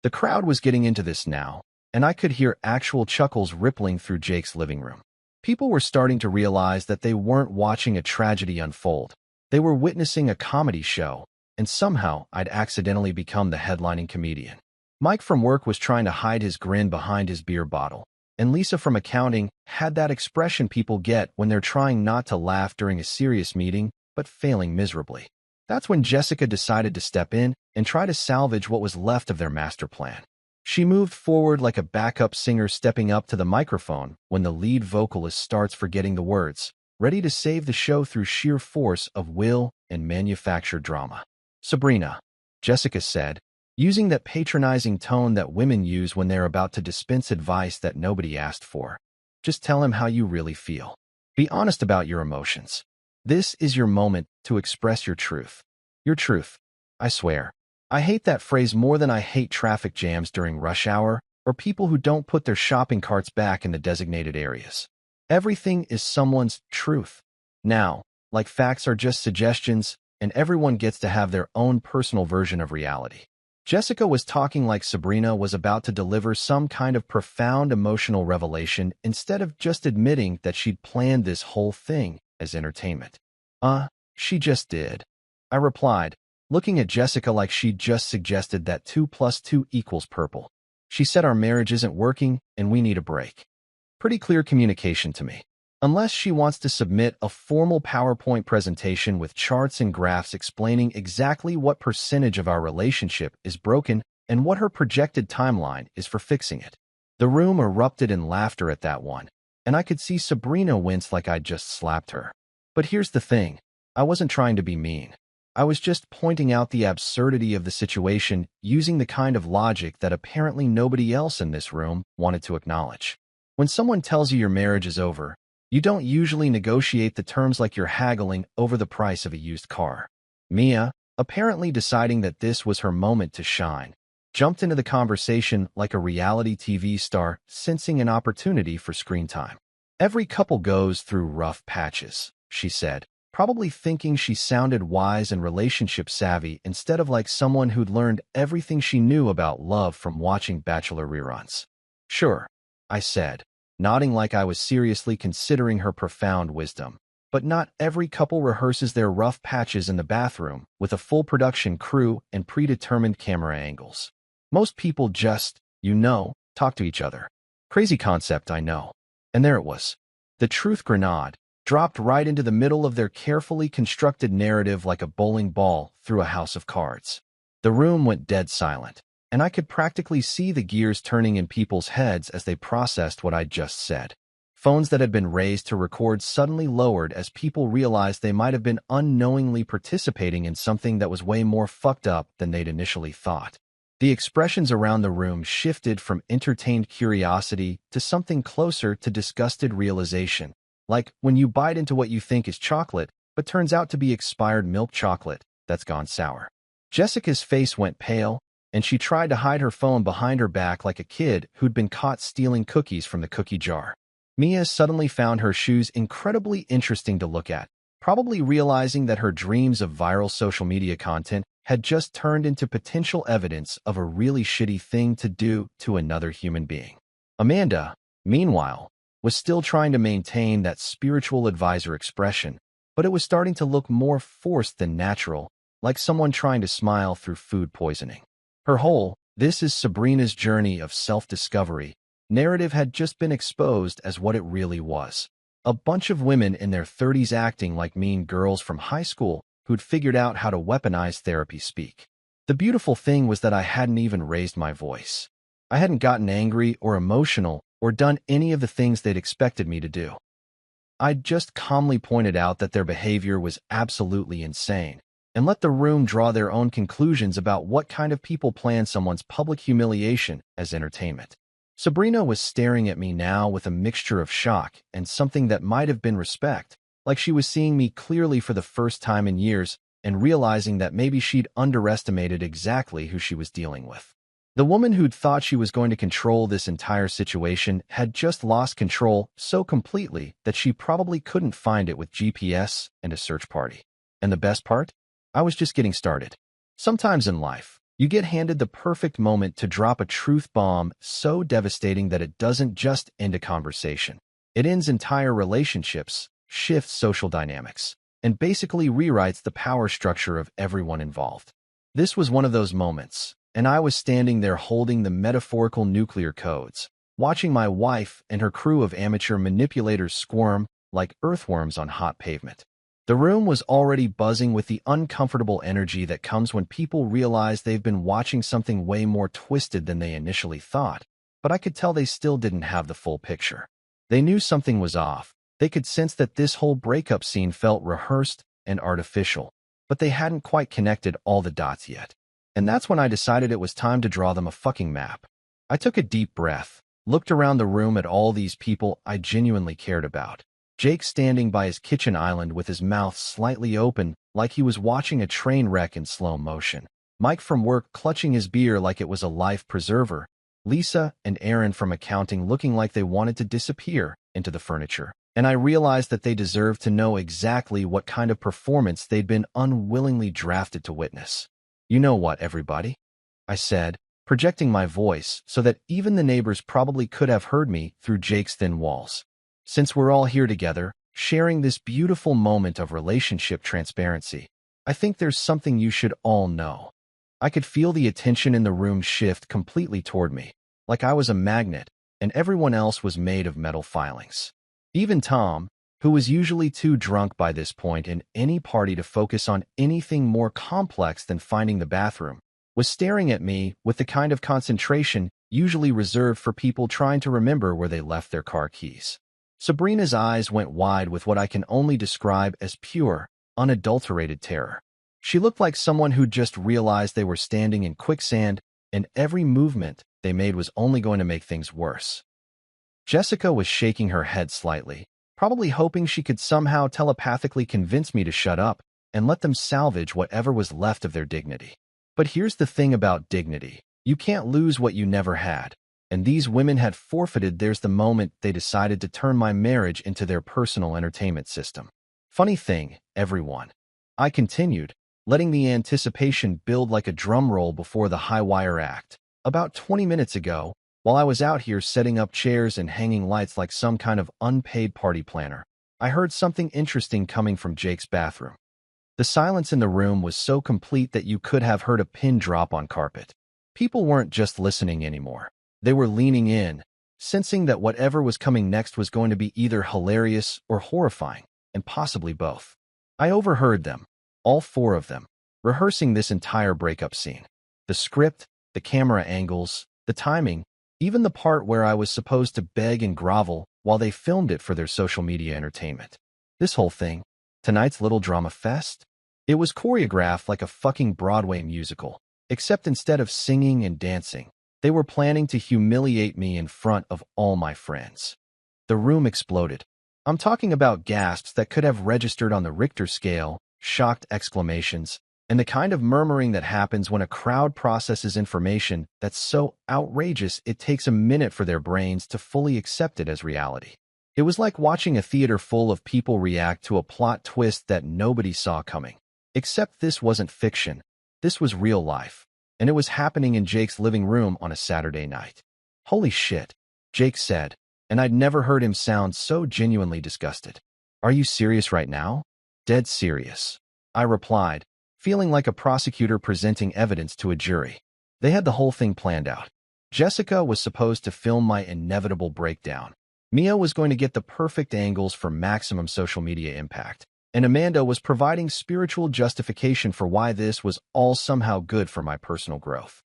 The crowd was getting into this now, and I could hear actual chuckles rippling through Jake's living room. People were starting to realize that they weren't watching a tragedy unfold. They were witnessing a comedy show, and somehow I'd accidentally become the headlining comedian. Mike from work was trying to hide his grin behind his beer bottle, and Lisa from accounting had that expression people get when they're trying not to laugh during a serious meeting, but failing miserably. That's when Jessica decided to step in and try to salvage what was left of their master plan. She moved forward like a backup singer stepping up to the microphone when the lead vocalist starts forgetting the words, ready to save the show through sheer force of will and manufactured drama. "Sabrina," Jessica said, using that patronizing tone that women use when they're about to dispense advice that nobody asked for. "Just tell him how you really feel. Be honest about your emotions. This is your moment to express your truth. Your truth. I swear. I hate that phrase more than I hate traffic jams during rush hour or people who don't put their shopping carts back in the designated areas. Everything is someone's truth. Now, like facts are just suggestions, and everyone gets to have their own personal version of reality." Jessica was talking like Sabrina was about to deliver some kind of profound emotional revelation instead of just admitting that she'd planned this whole thing as entertainment. She just did," I replied, looking at Jessica like she'd just suggested that 2 + 2 = purple. "She said our marriage isn't working and we need a break." Pretty clear communication to me. Unless she wants to submit a formal PowerPoint presentation with charts and graphs explaining exactly what percentage of our relationship is broken and what her projected timeline is for fixing it. The room erupted in laughter at that one, and I could see Sabrina wince like I'd just slapped her. But here's the thing. I wasn't trying to be mean. I was just pointing out the absurdity of the situation using the kind of logic that apparently nobody else in this room wanted to acknowledge. When someone tells you your marriage is over, you don't usually negotiate the terms like you're haggling over the price of a used car. Mia, apparently deciding that this was her moment to shine, jumped into the conversation like a reality TV star sensing an opportunity for screen time. "Every couple goes through rough patches," she said, probably thinking she sounded wise and relationship savvy instead of like someone who'd learned everything she knew about love from watching Bachelor reruns. "Sure," I said, nodding like I was seriously considering her profound wisdom. "But not every couple rehearses their rough patches in the bathroom with a full production crew and predetermined camera angles. Most people just, talk to each other." Crazy concept, I know. And there it was. The truth grenade, dropped right into the middle of their carefully constructed narrative like a bowling ball through a house of cards. The room went dead silent, and I could practically see the gears turning in people's heads as they processed what I'd just said. Phones that had been raised to record suddenly lowered as people realized they might have been unknowingly participating in something that was way more fucked up than they'd initially thought. The expressions around the room shifted from entertained curiosity to something closer to disgusted realization, like when you bite into what you think is chocolate, but turns out to be expired milk chocolate that's gone sour. Jessica's face went pale, and she tried to hide her phone behind her back like a kid who'd been caught stealing cookies from the cookie jar. Mia suddenly found her shoes incredibly interesting to look at, probably realizing that her dreams of viral social media content had just turned into potential evidence of a really shitty thing to do to another human being. Amanda, meanwhile, was still trying to maintain that spiritual advisor expression, but it was starting to look more forced than natural, like someone trying to smile through food poisoning. Her whole, "This is Sabrina's journey of self-discovery," narrative had just been exposed as what it really was. A bunch of women in their 30s acting like mean girls from high school who'd figured out how to weaponize therapy speak. The beautiful thing was that I hadn't even raised my voice. I hadn't gotten angry or emotional or done any of the things they'd expected me to do. I'd just calmly pointed out that their behavior was absolutely insane and let the room draw their own conclusions about what kind of people plan someone's public humiliation as entertainment. Sabrina was staring at me now with a mixture of shock and something that might have been respect, like she was seeing me clearly for the first time in years and realizing that maybe she'd underestimated exactly who she was dealing with. The woman who'd thought she was going to control this entire situation had just lost control so completely that she probably couldn't find it with GPS and a search party. And the best part? I was just getting started. Sometimes in life, you get handed the perfect moment to drop a truth bomb so devastating that it doesn't just end a conversation. It ends entire relationships, shifts social dynamics, and basically rewrites the power structure of everyone involved. This was one of those moments, and I was standing there holding the metaphorical nuclear codes, watching my wife and her crew of amateur manipulators squirm like earthworms on hot pavement. The room was already buzzing with the uncomfortable energy that comes when people realize they've been watching something way more twisted than they initially thought, but I could tell they still didn't have the full picture. They knew something was off. They could sense that this whole breakup scene felt rehearsed and artificial, but they hadn't quite connected all the dots yet. And that's when I decided it was time to draw them a fucking map. I took a deep breath, looked around the room at all these people I genuinely cared about. Jake standing by his kitchen island with his mouth slightly open like he was watching a train wreck in slow motion. Mike from work clutching his beer like it was a life preserver. Lisa and Aaron from accounting looking like they wanted to disappear into the furniture. And I realized that they deserved to know exactly what kind of performance they'd been unwillingly drafted to witness. "You know what, everybody?" I said, projecting my voice so that even the neighbors probably could have heard me through Jake's thin walls. "Since we're all here together, sharing this beautiful moment of relationship transparency, I think there's something you should all know." I could feel the attention in the room shift completely toward me, like I was a magnet, and everyone else was made of metal filings. Even Tom, who was usually too drunk by this point in any party to focus on anything more complex than finding the bathroom, was staring at me with the kind of concentration usually reserved for people trying to remember where they left their car keys. Sabrina's eyes went wide with what I can only describe as pure, unadulterated terror. She looked like someone who'd just realized they were standing in quicksand, and every movement they made was only going to make things worse. Jessica was shaking her head slightly, probably hoping she could somehow telepathically convince me to shut up and let them salvage whatever was left of their dignity. But here's the thing about dignity. You can't lose what you never had. And these women had forfeited theirs the moment they decided to turn my marriage into their personal entertainment system. Funny thing, everyone. I continued, letting the anticipation build like a drum roll before the high-wire act. About 20 minutes ago, while I was out here setting up chairs and hanging lights like some kind of unpaid party planner, I heard something interesting coming from Jake's bathroom. The silence in the room was so complete that you could have heard a pin drop on carpet. People weren't just listening anymore. They were leaning in, sensing that whatever was coming next was going to be either hilarious or horrifying, and possibly both. I overheard them, all four of them, rehearsing this entire breakup scene. The script, the camera angles, the timing, even the part where I was supposed to beg and grovel while they filmed it for their social media entertainment. This whole thing, tonight's little drama fest, it was choreographed like a fucking Broadway musical, except instead of singing and dancing, they were planning to humiliate me in front of all my friends. The room exploded. I'm talking about gasps that could have registered on the Richter scale, shocked exclamations, and the kind of murmuring that happens when a crowd processes information that's so outrageous it takes a minute for their brains to fully accept it as reality. It was like watching a theater full of people react to a plot twist that nobody saw coming. Except this wasn't fiction. This was real life. And it was happening in Jake's living room on a Saturday night. "Holy shit," Jake said, and I'd never heard him sound so genuinely disgusted. "Are you serious right now?" "Dead serious," I replied, feeling like a prosecutor presenting evidence to a jury. They had the whole thing planned out. Jessica was supposed to film my inevitable breakdown. Mia was going to get the perfect angles for maximum social media impact. and Amanda was providing spiritual justification for why this was all somehow good for my personal growth.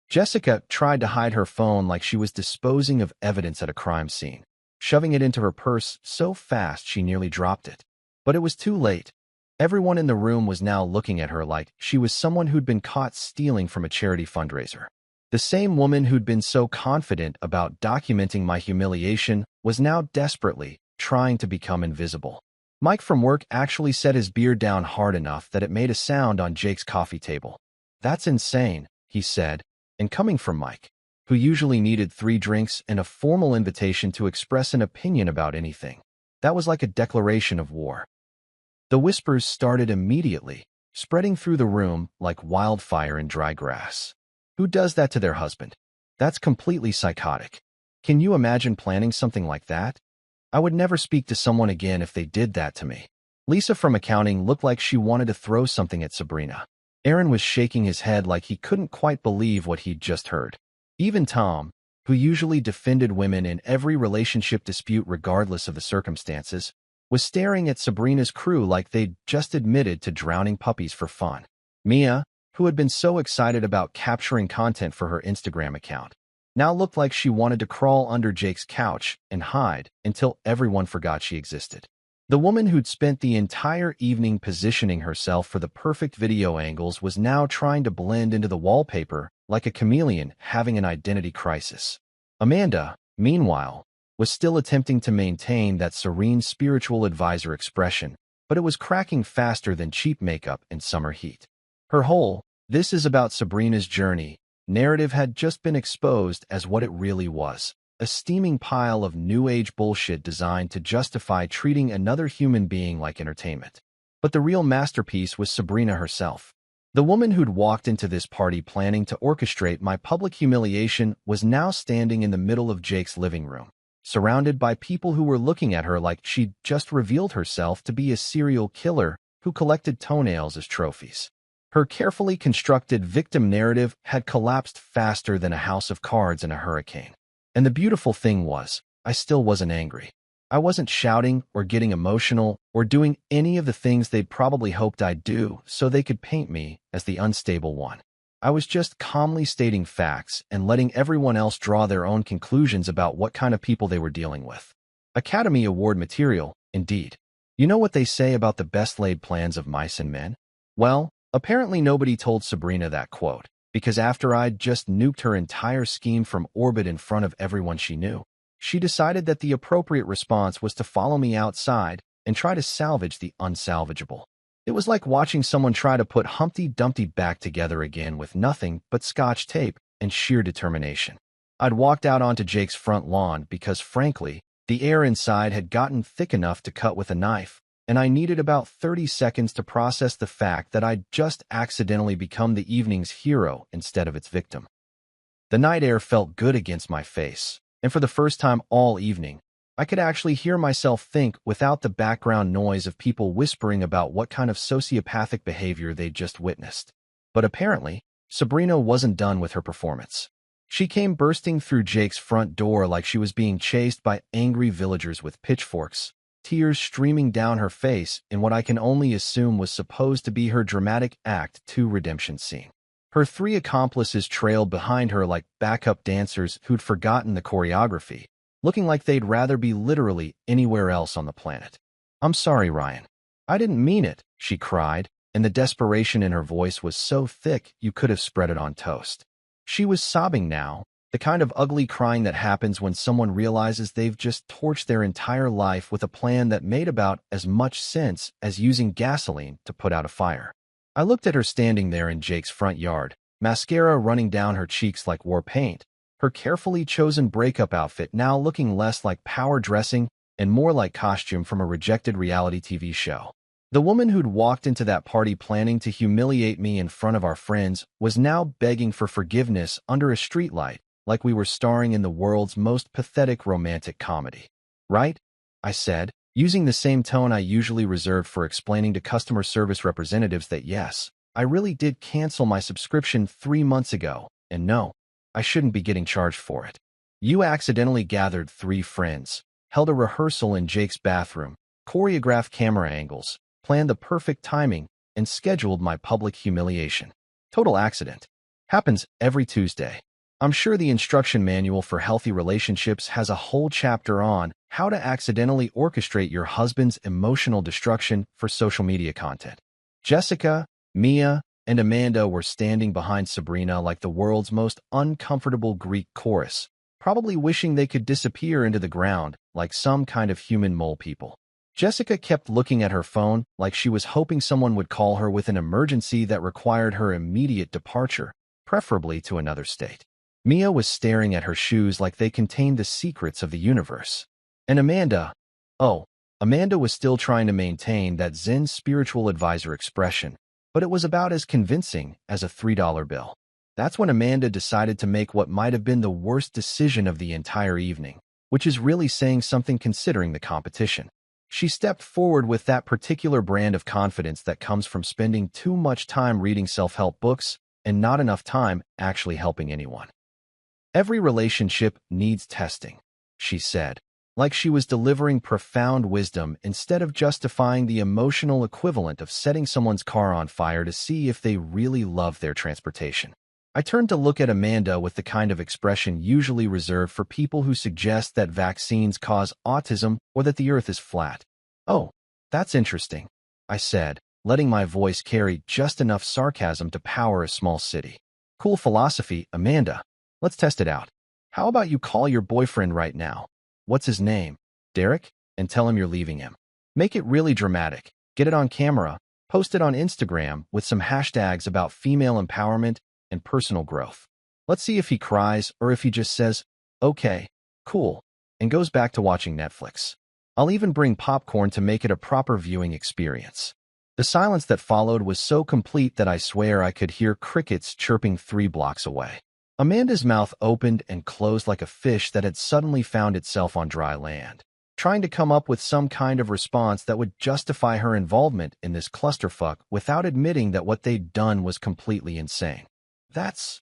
Jessica tried to hide her phone like she was disposing of evidence at a crime scene, shoving it into her purse so fast she nearly dropped it. But it was too late. Everyone in the room was now looking at her like she was someone who'd been caught stealing from a charity fundraiser. The same woman who'd been so confident about documenting my humiliation was now desperately trying to become invisible. Mike from work actually set his beer down hard enough that it made a sound on Jake's coffee table. "That's insane," he said, and coming from Mike, who usually needed 3 drinks and a formal invitation to express an opinion about anything, that was like a declaration of war. The whispers started immediately, spreading through the room like wildfire in dry grass. Who does that to their husband? That's completely psychotic. Can you imagine planning something like that? I would never speak to someone again if they did that to me. Lisa from accounting looked like she wanted to throw something at Sabrina. Aaron was shaking his head like he couldn't quite believe what he'd just heard. Even Tom, who usually defended women in every relationship dispute regardless of the circumstances, was staring at Sabrina's crew like they'd just admitted to drowning puppies for fun. Mia, who had been so excited about capturing content for her Instagram account, now looked like she wanted to crawl under Jake's couch and hide until everyone forgot she existed. The woman who'd spent the entire evening positioning herself for the perfect video angles was now trying to blend into the wallpaper like a chameleon having an identity crisis. Amanda, meanwhile, was still attempting to maintain that serene spiritual advisor expression, but it was cracking faster than cheap makeup in summer heat. Her whole "this is about Sabrina's journey" narrative had just been exposed as what it really was, a steaming pile of new age bullshit designed to justify treating another human being like entertainment. But the real masterpiece was Sabrina herself. The woman who'd walked into this party planning to orchestrate my public humiliation was now standing in the middle of Jake's living room, surrounded by people who were looking at her like she'd just revealed herself to be a serial killer who collected toenails as trophies. Her carefully constructed victim narrative had collapsed faster than a house of cards in a hurricane. And the beautiful thing was, I still wasn't angry. I wasn't shouting or getting emotional or doing any of the things they'd probably hoped I'd do so they could paint me as the unstable one. I was just calmly stating facts and letting everyone else draw their own conclusions about what kind of people they were dealing with. Academy Award material, indeed. You know what they say about the best laid plans of mice and men? Well, apparently nobody told Sabrina that quote, because after I'd just nuked her entire scheme from orbit in front of everyone she knew, she decided that the appropriate response was to follow me outside and try to salvage the unsalvageable. It was like watching someone try to put Humpty Dumpty back together again with nothing but Scotch tape and sheer determination. I'd walked out onto Jake's front lawn because, frankly, the air inside had gotten thick enough to cut with a knife, and I needed about 30 seconds to process the fact that I'd just accidentally become the evening's hero instead of its victim. The night air felt good against my face, and for the first time all evening, I could actually hear myself think without the background noise of people whispering about what kind of sociopathic behavior they'd just witnessed. But apparently, Sabrina wasn't done with her performance. She came bursting through Jake's front door like she was being chased by angry villagers with pitchforks, tears streaming down her face in what I can only assume was supposed to be her dramatic Act 2 redemption scene. Her 3 accomplices trailed behind her like backup dancers who'd forgotten the choreography, looking like they'd rather be literally anywhere else on the planet. "I'm sorry, Ryan. I didn't mean it," she cried, and the desperation in her voice was so thick you could have spread it on toast. She was sobbing now, the kind of ugly crying that happens when someone realizes they've just torched their entire life with a plan that made about as much sense as using gasoline to put out a fire. I looked at her standing there in Jake's front yard, mascara running down her cheeks like war paint, her carefully chosen breakup outfit now looking less like power dressing and more like costume from a rejected reality TV show. The woman who'd walked into that party planning to humiliate me in front of our friends was now begging for forgiveness under a streetlight, like we were starring in the world's most pathetic romantic comedy. "Right?" I said, using the same tone I usually reserved for explaining to customer service representatives that yes, I really did cancel my subscription 3 months ago, and no, I shouldn't be getting charged for it. You accidentally gathered 3 friends, held a rehearsal in Jake's bathroom, choreographed camera angles, planned the perfect timing, and scheduled my public humiliation. Total accident. Happens every Tuesday. I'm sure the instruction manual for healthy relationships has a whole chapter on how to accidentally orchestrate your husband's emotional destruction for social media content. Jessica, Mia, and Amanda were standing behind Sabrina like the world's most uncomfortable Greek chorus, probably wishing they could disappear into the ground like some kind of human mole people. Jessica kept looking at her phone like she was hoping someone would call her with an emergency that required her immediate departure, preferably to another state. Mia was staring at her shoes like they contained the secrets of the universe. And Amanda was still trying to maintain that Zen spiritual advisor expression, but it was about as convincing as a $3 bill. That's when Amanda decided to make what might have been the worst decision of the entire evening, which is really saying something considering the competition. She stepped forward with that particular brand of confidence that comes from spending too much time reading self-help books and not enough time actually helping anyone. Every relationship needs testing, she said, like she was delivering profound wisdom instead of justifying the emotional equivalent of setting someone's car on fire to see if they really love their transportation. I turned to look at Amanda with the kind of expression usually reserved for people who suggest that vaccines cause autism or that the earth is flat. "Oh, that's interesting," I said, letting my voice carry just enough sarcasm to power a small city. "Cool philosophy, Amanda. Let's test it out. How about you call your boyfriend right now? What's his name? Derek? And tell him you're leaving him. Make it really dramatic. Get it on camera. Post it on Instagram with some hashtags about female empowerment and personal growth. Let's see if he cries or if he just says, 'Okay, cool,' and goes back to watching Netflix. I'll even bring popcorn to make it a proper viewing experience." The silence that followed was so complete that I swear I could hear crickets chirping 3 blocks away. Amanda's mouth opened and closed like a fish that had suddenly found itself on dry land, trying to come up with some kind of response that would justify her involvement in this clusterfuck without admitting that what they'd done was completely insane. That's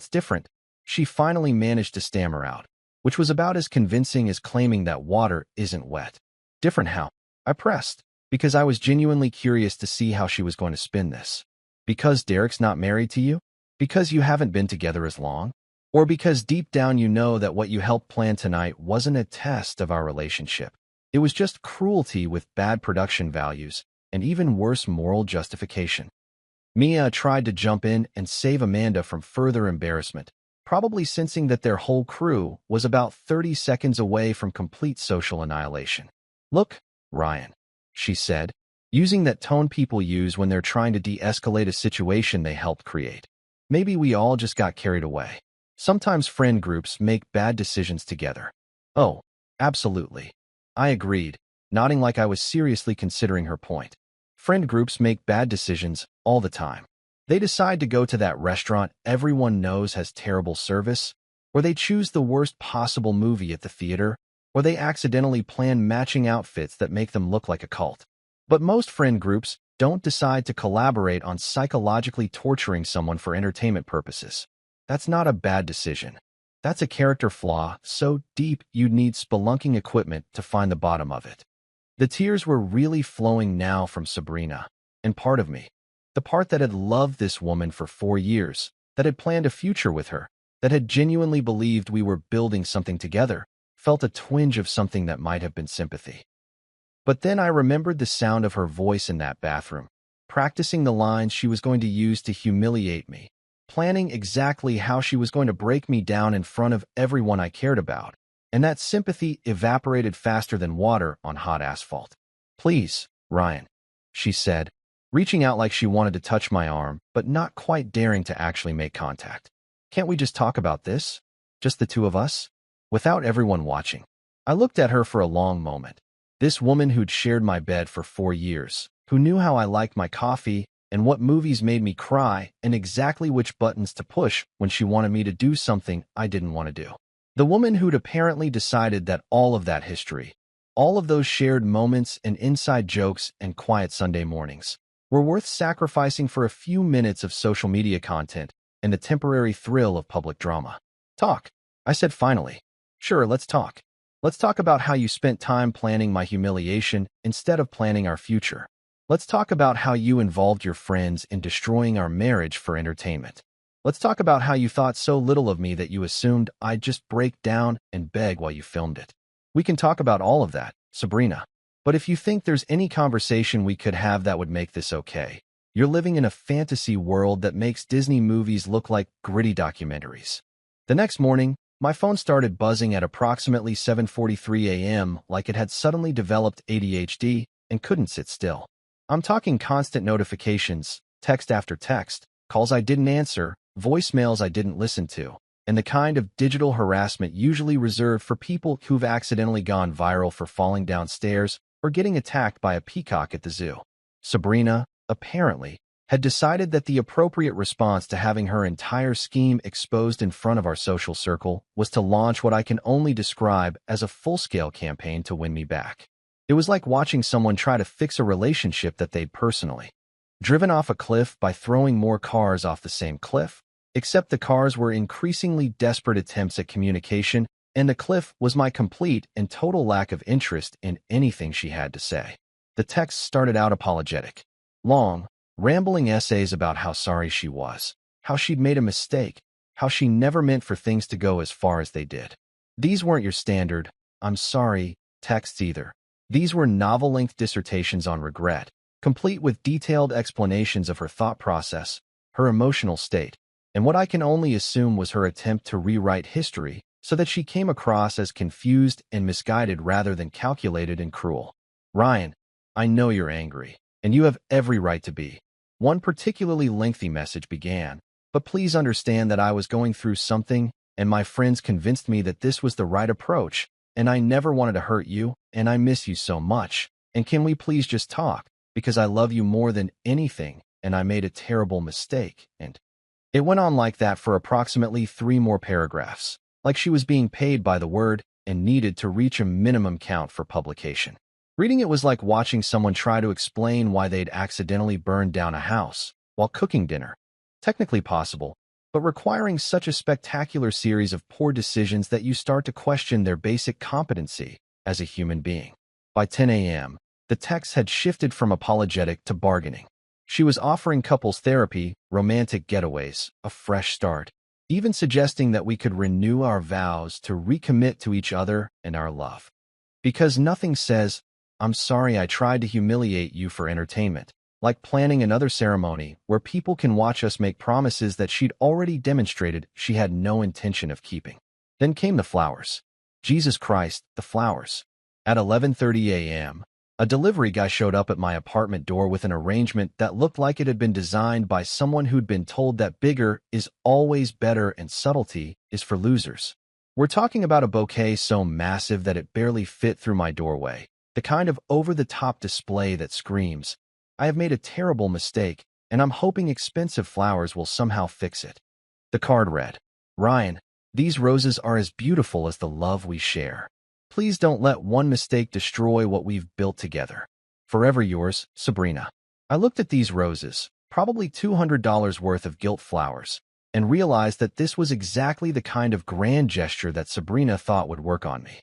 different," she finally managed to stammer out, which was about as convincing as claiming that water isn't wet. "Different how?" I pressed, because I was genuinely curious to see how she was going to spin this. "Because Derek's not married to you? Because you haven't been together as long? Or because deep down you know that what you helped plan tonight wasn't a test of our relationship? It was just cruelty with bad production values and even worse moral justification." Mia tried to jump in and save Amanda from further embarrassment, probably sensing that their whole crew was about 30 seconds away from complete social annihilation. "Look, Ryan," she said, using that tone people use when they're trying to de-escalate a situation they helped create. "Maybe we all just got carried away. Sometimes friend groups make bad decisions together." "Oh, absolutely." I agreed, nodding like I was seriously considering her point. Friend groups make bad decisions all the time. They decide to go to that restaurant everyone knows has terrible service, or they choose the worst possible movie at the theater, or they accidentally plan matching outfits that make them look like a cult. But most friend groups don't decide to collaborate on psychologically torturing someone for entertainment purposes. That's not a bad decision. That's a character flaw so deep you'd need spelunking equipment to find the bottom of it. The tears were really flowing now from Sabrina, and part of me, the part that had loved this woman for 4 years, that had planned a future with her, that had genuinely believed we were building something together, felt a twinge of something that might have been sympathy. But then I remembered the sound of her voice in that bathroom, practicing the lines she was going to use to humiliate me, planning exactly how she was going to break me down in front of everyone I cared about, and that sympathy evaporated faster than water on hot asphalt. "Please, Ryan," she said, reaching out like she wanted to touch my arm, but not quite daring to actually make contact. "Can't we just talk about this? Just the two of us? Without everyone watching?" I looked at her for a long moment. This woman who'd shared my bed for 4 years, who knew how I liked my coffee and what movies made me cry and exactly which buttons to push when she wanted me to do something I didn't want to do. The woman who'd apparently decided that all of that history, all of those shared moments and inside jokes and quiet Sunday mornings, were worth sacrificing for a few minutes of social media content and the temporary thrill of public drama. "Talk," I said finally. "Sure, let's talk. Let's talk about how you spent time planning my humiliation instead of planning our future. Let's talk about how you involved your friends in destroying our marriage for entertainment. Let's talk about how you thought so little of me that you assumed I'd just break down and beg while you filmed it. We can talk about all of that, Sabrina. But if you think there's any conversation we could have that would make this okay, you're living in a fantasy world that makes Disney movies look like gritty documentaries. The next morning, my phone started buzzing at approximately 7:43 a.m. like it had suddenly developed ADHD and couldn't sit still. I'm talking constant notifications, text after text, calls I didn't answer, voicemails I didn't listen to, and the kind of digital harassment usually reserved for people who've accidentally gone viral for falling down stairs or getting attacked by a peacock at the zoo. Sabrina, apparently, had decided that the appropriate response to having her entire scheme exposed in front of our social circle was to launch what I can only describe as a full-scale campaign to win me back. It was like watching someone try to fix a relationship that they'd personally driven off a cliff by throwing more cars off the same cliff, except the cars were increasingly desperate attempts at communication, and the cliff was my complete and total lack of interest in anything she had to say. The text started out apologetic. Long, rambling essays about how sorry she was, how she'd made a mistake, how she never meant for things to go as far as they did. These weren't your standard, "I'm sorry," texts either. These were novel-length dissertations on regret, complete with detailed explanations of her thought process, her emotional state, and what I can only assume was her attempt to rewrite history so that she came across as confused and misguided rather than calculated and cruel. Ryan, I know you're angry, and you have every right to be. One particularly lengthy message began, but please understand that I was going through something, and my friends convinced me that this was the right approach, and I never wanted to hurt you, and I miss you so much, and can we please just talk, because I love you more than anything, and I made a terrible mistake, and it went on like that for approximately 3 more paragraphs, like she was being paid by the word and needed to reach a minimum count for publication. Reading it was like watching someone try to explain why they'd accidentally burned down a house while cooking dinner. Technically possible, but requiring such a spectacular series of poor decisions that you start to question their basic competency as a human being. By 10 a.m., the text had shifted from apologetic to bargaining. She was offering couples therapy, romantic getaways, a fresh start, even suggesting that we could renew our vows to recommit to each other and our love. Because nothing says, "I'm sorry I tried to humiliate you for entertainment," like planning another ceremony where people can watch us make promises that she'd already demonstrated she had no intention of keeping. Then came the flowers. Jesus Christ, the flowers. At 11:30 a.m., a delivery guy showed up at my apartment door with an arrangement that looked like it had been designed by someone who'd been told that bigger is always better and subtlety is for losers. We're talking about a bouquet so massive that it barely fit through my doorway, the kind of over-the-top display that screams, "I have made a terrible mistake, and I'm hoping expensive flowers will somehow fix it." The card read, "Ryan, these roses are as beautiful as the love we share. Please don't let one mistake destroy what we've built together. Forever yours, Sabrina." I looked at these roses, probably $200 worth of gilt flowers, and realized that this was exactly the kind of grand gesture that Sabrina thought would work on me.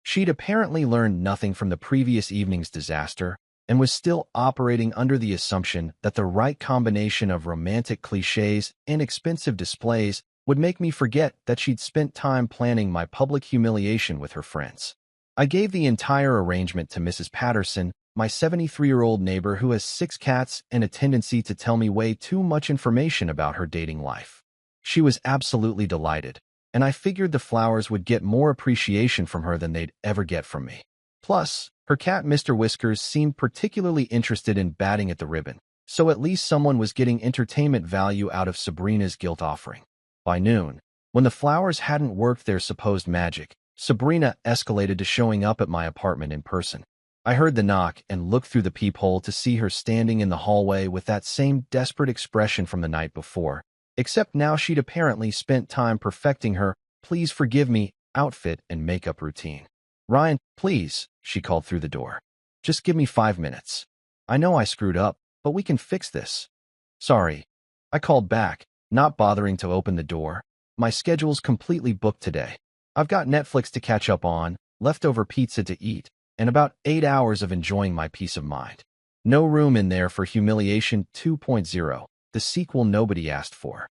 She'd apparently learned nothing from the previous evening's disaster and was still operating under the assumption that the right combination of romantic cliches and expensive displays would make me forget that she'd spent time planning my public humiliation with her friends. I gave the entire arrangement to Mrs. Patterson, my 73-year-old neighbor who has 6 cats and a tendency to tell me way too much information about her dating life. She was absolutely delighted, and I figured the flowers would get more appreciation from her than they'd ever get from me. Plus, her cat Mr. Whiskers seemed particularly interested in batting at the ribbon, so at least someone was getting entertainment value out of Sabrina's guilt offering. By noon, when the flowers hadn't worked their supposed magic, Sabrina escalated to showing up at my apartment in person. I heard the knock and looked through the peephole to see her standing in the hallway with that same desperate expression from the night before, except now she'd apparently spent time perfecting her "please forgive me" outfit and makeup routine. "Ryan, please," she called through the door. "Just give me 5 minutes. I know I screwed up, but we can fix this." "Sorry," I called back, not bothering to open the door. "My schedule's completely booked today. I've got Netflix to catch up on, leftover pizza to eat, and about 8 hours of enjoying my peace of mind." No room in there for Humiliation 2.0, the sequel nobody asked for.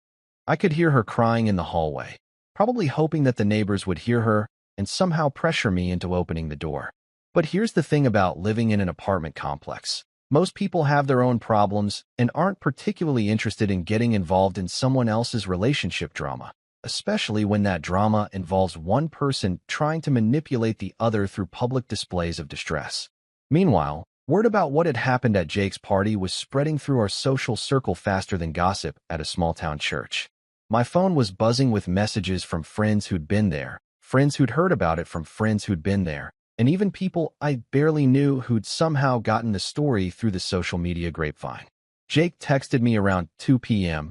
I could hear her crying in the hallway, probably hoping that the neighbors would hear her and somehow pressure me into opening the door. But here's the thing about living in an apartment complex. Most people have their own problems and aren't particularly interested in getting involved in someone else's relationship drama, especially when that drama involves one person trying to manipulate the other through public displays of distress. Meanwhile, word about what had happened at Jake's party was spreading through our social circle faster than gossip at a small-town church. My phone was buzzing with messages from friends who'd been there, friends who'd heard about it from friends who'd been there, and even people I barely knew who'd somehow gotten the story through the social media grapevine. Jake texted me around 2 p.m.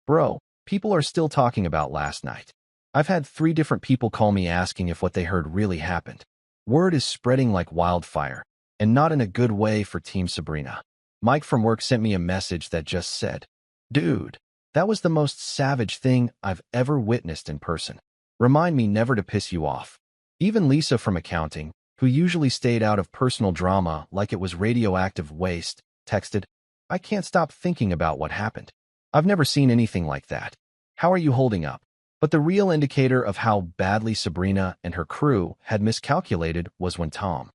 "Bro, people are still talking about last night. I've had 3 different people call me asking if what they heard really happened. Word is spreading like wildfire, and not in a good way for Team Sabrina." Mike from work sent me a message that just said, "Dude, that was the most savage thing I've ever witnessed in person. Remind me never to piss you off." Even Lisa from accounting, who usually stayed out of personal drama like it was radioactive waste, texted, "I can't stop thinking about what happened. I've never seen anything like that. How are you holding up?" But the real indicator of how badly Sabrina and her crew had miscalculated was when Tom,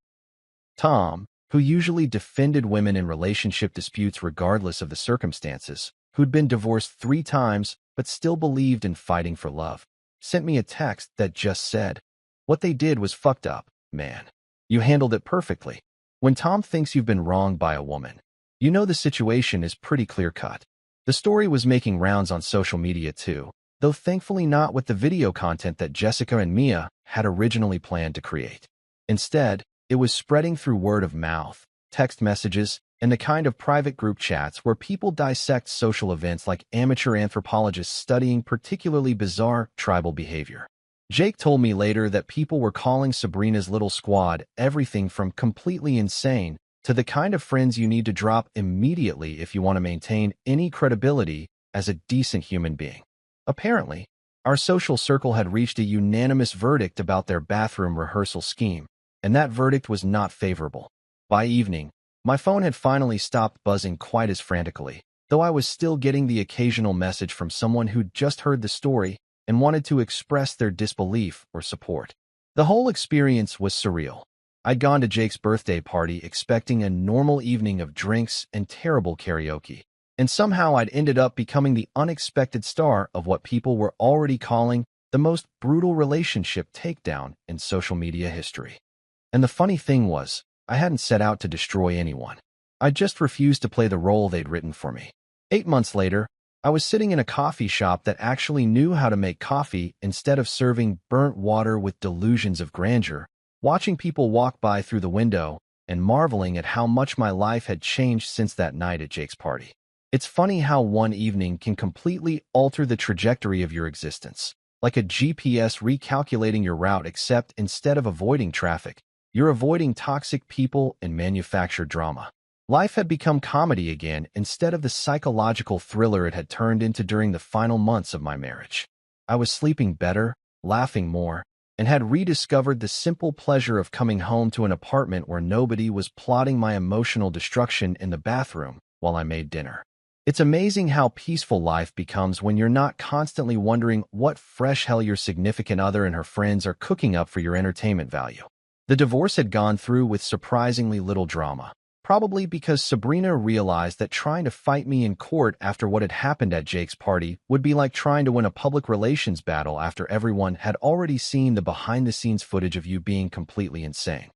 who usually defended women in relationship disputes regardless of the circumstances, who'd been divorced 3 times but still believed in fighting for love, sent me a text that just said, "What they did was fucked up, man. You handled it perfectly." When Tom thinks you've been wronged by a woman, you know the situation is pretty clear-cut. The story was making rounds on social media too, though thankfully not with the video content that Jessica and Mia had originally planned to create. Instead, it was spreading through word of mouth, text messages, and the kind of private group chats where people dissect social events like amateur anthropologists studying particularly bizarre tribal behavior. Jake told me later that people were calling Sabrina's little squad everything from completely insane to the kind of friends you need to drop immediately if you want to maintain any credibility as a decent human being. Apparently, our social circle had reached a unanimous verdict about their bathroom rehearsal scheme, and that verdict was not favorable. By evening, my phone had finally stopped buzzing quite as frantically, though I was still getting the occasional message from someone who'd just heard the story and wanted to express their disbelief or support. The whole experience was surreal. I'd gone to Jake's birthday party expecting a normal evening of drinks and terrible karaoke, and somehow I'd ended up becoming the unexpected star of what people were already calling the most brutal relationship takedown in social media history. And the funny thing was, I hadn't set out to destroy anyone. I just refused to play the role they'd written for me. 8 months later, I was sitting in a coffee shop that actually knew how to make coffee instead of serving burnt water with delusions of grandeur, watching people walk by through the window and marveling at how much my life had changed since that night at Jake's party. It's funny how one evening can completely alter the trajectory of your existence, like a GPS recalculating your route, except instead of avoiding traffic, you're avoiding toxic people and manufactured drama. Life had become comedy again instead of the psychological thriller it had turned into during the final months of my marriage. I was sleeping better, laughing more, and had rediscovered the simple pleasure of coming home to an apartment where nobody was plotting my emotional destruction in the bathroom while I made dinner. It's amazing how peaceful life becomes when you're not constantly wondering what fresh hell your significant other and her friends are cooking up for your entertainment value. The divorce had gone through with surprisingly little drama, probably because Sabrina realized that trying to fight me in court after what had happened at Jake's party would be like trying to win a public relations battle after everyone had already seen the behind-the-scenes footage of you being completely insane.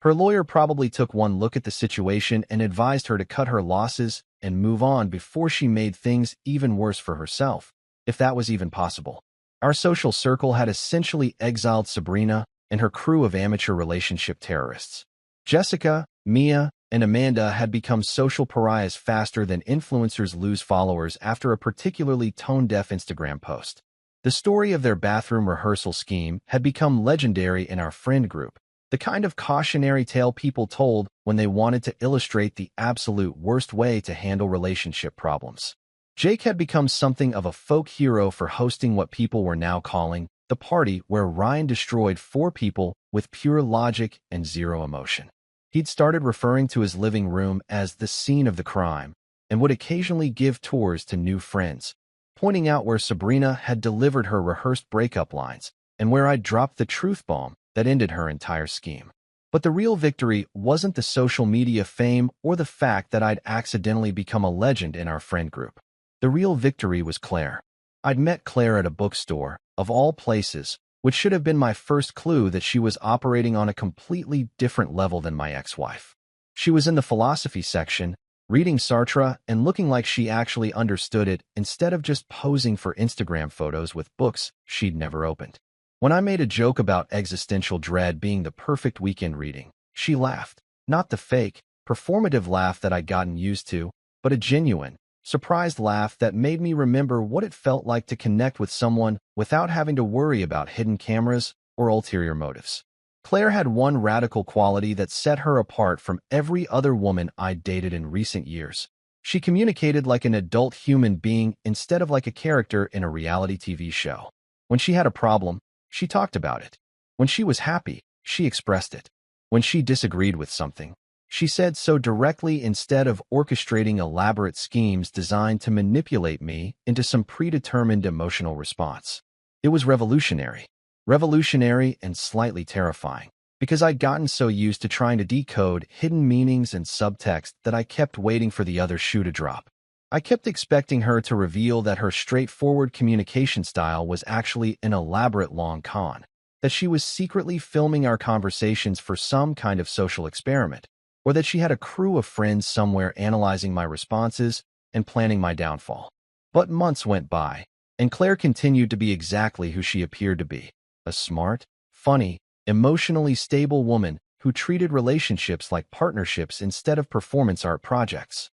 Her lawyer probably took one look at the situation and advised her to cut her losses and move on before she made things even worse for herself, if that was even possible. Our social circle had essentially exiled Sabrina and her crew of amateur relationship terrorists. Jessica, Mia, and Amanda had become social pariahs faster than influencers lose followers after a particularly tone-deaf Instagram post. The story of their bathroom rehearsal scheme had become legendary in our friend group, the kind of cautionary tale people told when they wanted to illustrate the absolute worst way to handle relationship problems. Jake had become something of a folk hero for hosting what people were now calling the party where Ryan destroyed 4 people with pure logic and zero emotion. He'd started referring to his living room as the scene of the crime and would occasionally give tours to new friends, pointing out where Sabrina had delivered her rehearsed breakup lines and where I'd dropped the truth bomb that ended her entire scheme. But the real victory wasn't the social media fame or the fact that I'd accidentally become a legend in our friend group. The real victory was Claire. I'd met Claire at a bookstore, of all places, which should have been my first clue that she was operating on a completely different level than my ex-wife. She was in the philosophy section, reading Sartre and looking like she actually understood it instead of just posing for Instagram photos with books she'd never opened. When I made a joke about existential dread being the perfect weekend reading, she laughed. Not the fake, performative laugh that I'd gotten used to, but a genuine, surprised laugh that made me remember what it felt like to connect with someone without having to worry about hidden cameras or ulterior motives. Claire had one radical quality that set her apart from every other woman I'd dated in recent years. She communicated like an adult human being instead of like a character in a reality TV show. When she had a problem, she talked about it. When she was happy, she expressed it. When she disagreed with something, she said so directly instead of orchestrating elaborate schemes designed to manipulate me into some predetermined emotional response. It was revolutionary. Revolutionary and slightly terrifying, because I'd gotten so used to trying to decode hidden meanings and subtext that I kept waiting for the other shoe to drop. I kept expecting her to reveal that her straightforward communication style was actually an elaborate long con, that she was secretly filming our conversations for some kind of social experiment, or that she had a crew of friends somewhere analyzing my responses and planning my downfall. But months went by, and Claire continued to be exactly who she appeared to be, a smart, funny, emotionally stable woman who treated relationships like partnerships instead of performance art projects.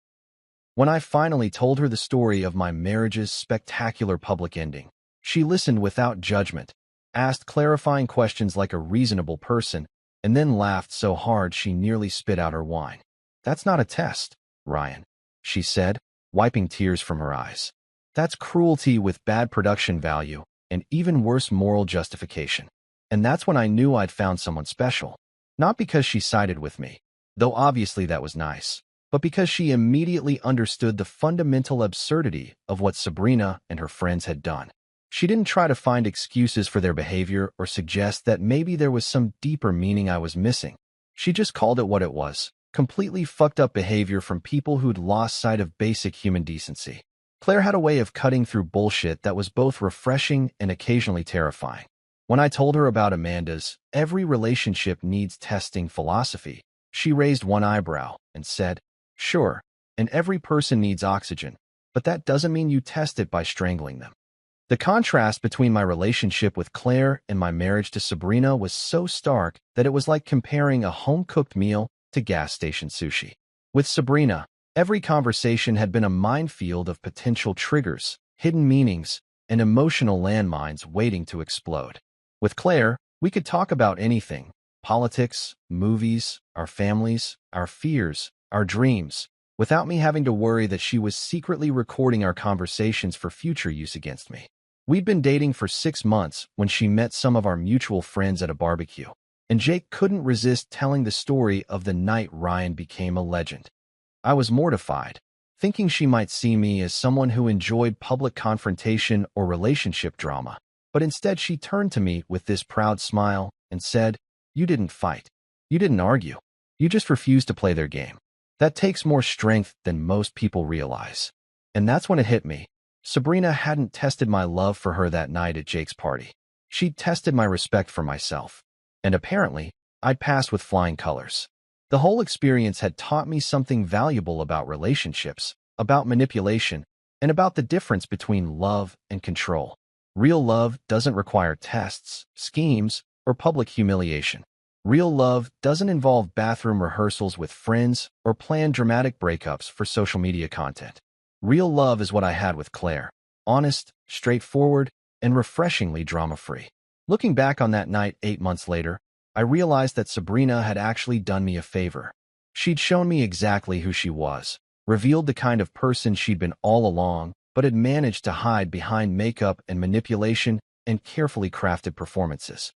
When I finally told her the story of my marriage's spectacular public ending, she listened without judgment, asked clarifying questions like a reasonable person, and then laughed so hard she nearly spit out her wine. "That's not a test, Ryan," she said, wiping tears from her eyes. "That's cruelty with bad production value and even worse moral justification." And that's when I knew I'd found someone special. Not because she sided with me, though obviously that was nice, but because she immediately understood the fundamental absurdity of what Sabrina and her friends had done. She didn't try to find excuses for their behavior or suggest that maybe there was some deeper meaning I was missing. She just called it what it was, completely fucked up behavior from people who'd lost sight of basic human decency. Claire had a way of cutting through bullshit that was both refreshing and occasionally terrifying. When I told her about Amanda's "every relationship needs testing" philosophy, she raised one eyebrow and said, "Sure, and every person needs oxygen, but that doesn't mean you test it by strangling them." The contrast between my relationship with Claire and my marriage to Sabrina was so stark that it was like comparing a home-cooked meal to gas station sushi. With Sabrina, every conversation had been a minefield of potential triggers, hidden meanings, and emotional landmines waiting to explode. With Claire, we could talk about anything: politics, movies, our families, our fears, our dreams, without me having to worry that she was secretly recording our conversations for future use against me. We'd been dating for 6 months when she met some of our mutual friends at a barbecue, and Jake couldn't resist telling the story of the night Ryan became a legend. I was mortified, thinking she might see me as someone who enjoyed public confrontation or relationship drama, but instead she turned to me with this proud smile and said, "You didn't fight. You didn't argue. You just refused to play their game. That takes more strength than most people realize." And that's when it hit me. Sabrina hadn't tested my love for her that night at Jake's party. She'd tested my respect for myself. And apparently, I'd passed with flying colors. The whole experience had taught me something valuable about relationships, about manipulation, and about the difference between love and control. Real love doesn't require tests, schemes, or public humiliation. Real love doesn't involve bathroom rehearsals with friends or planned dramatic breakups for social media content. Real love is what I had with Claire: honest, straightforward, and refreshingly drama-free. Looking back on that night 8 months later, I realized that Sabrina had actually done me a favor. She'd shown me exactly who she was, revealed the kind of person she'd been all along, but had managed to hide behind makeup and manipulation and carefully crafted performances.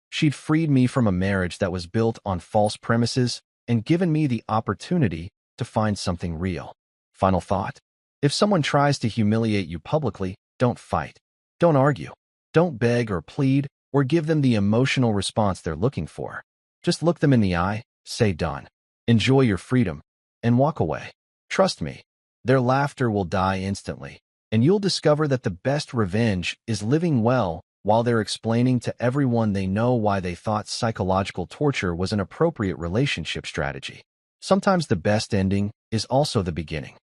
She'd freed me from a marriage that was built on false premises and given me the opportunity to find something real. Final thought. If someone tries to humiliate you publicly, don't fight. Don't argue. Don't beg or plead or give them the emotional response they're looking for. Just look them in the eye, say done. Enjoy your freedom, and walk away. Trust me, their laughter will die instantly, and you'll discover that the best revenge is living well while they're explaining to everyone they know why they thought psychological torture was an appropriate relationship strategy. Sometimes the best ending is also the beginning.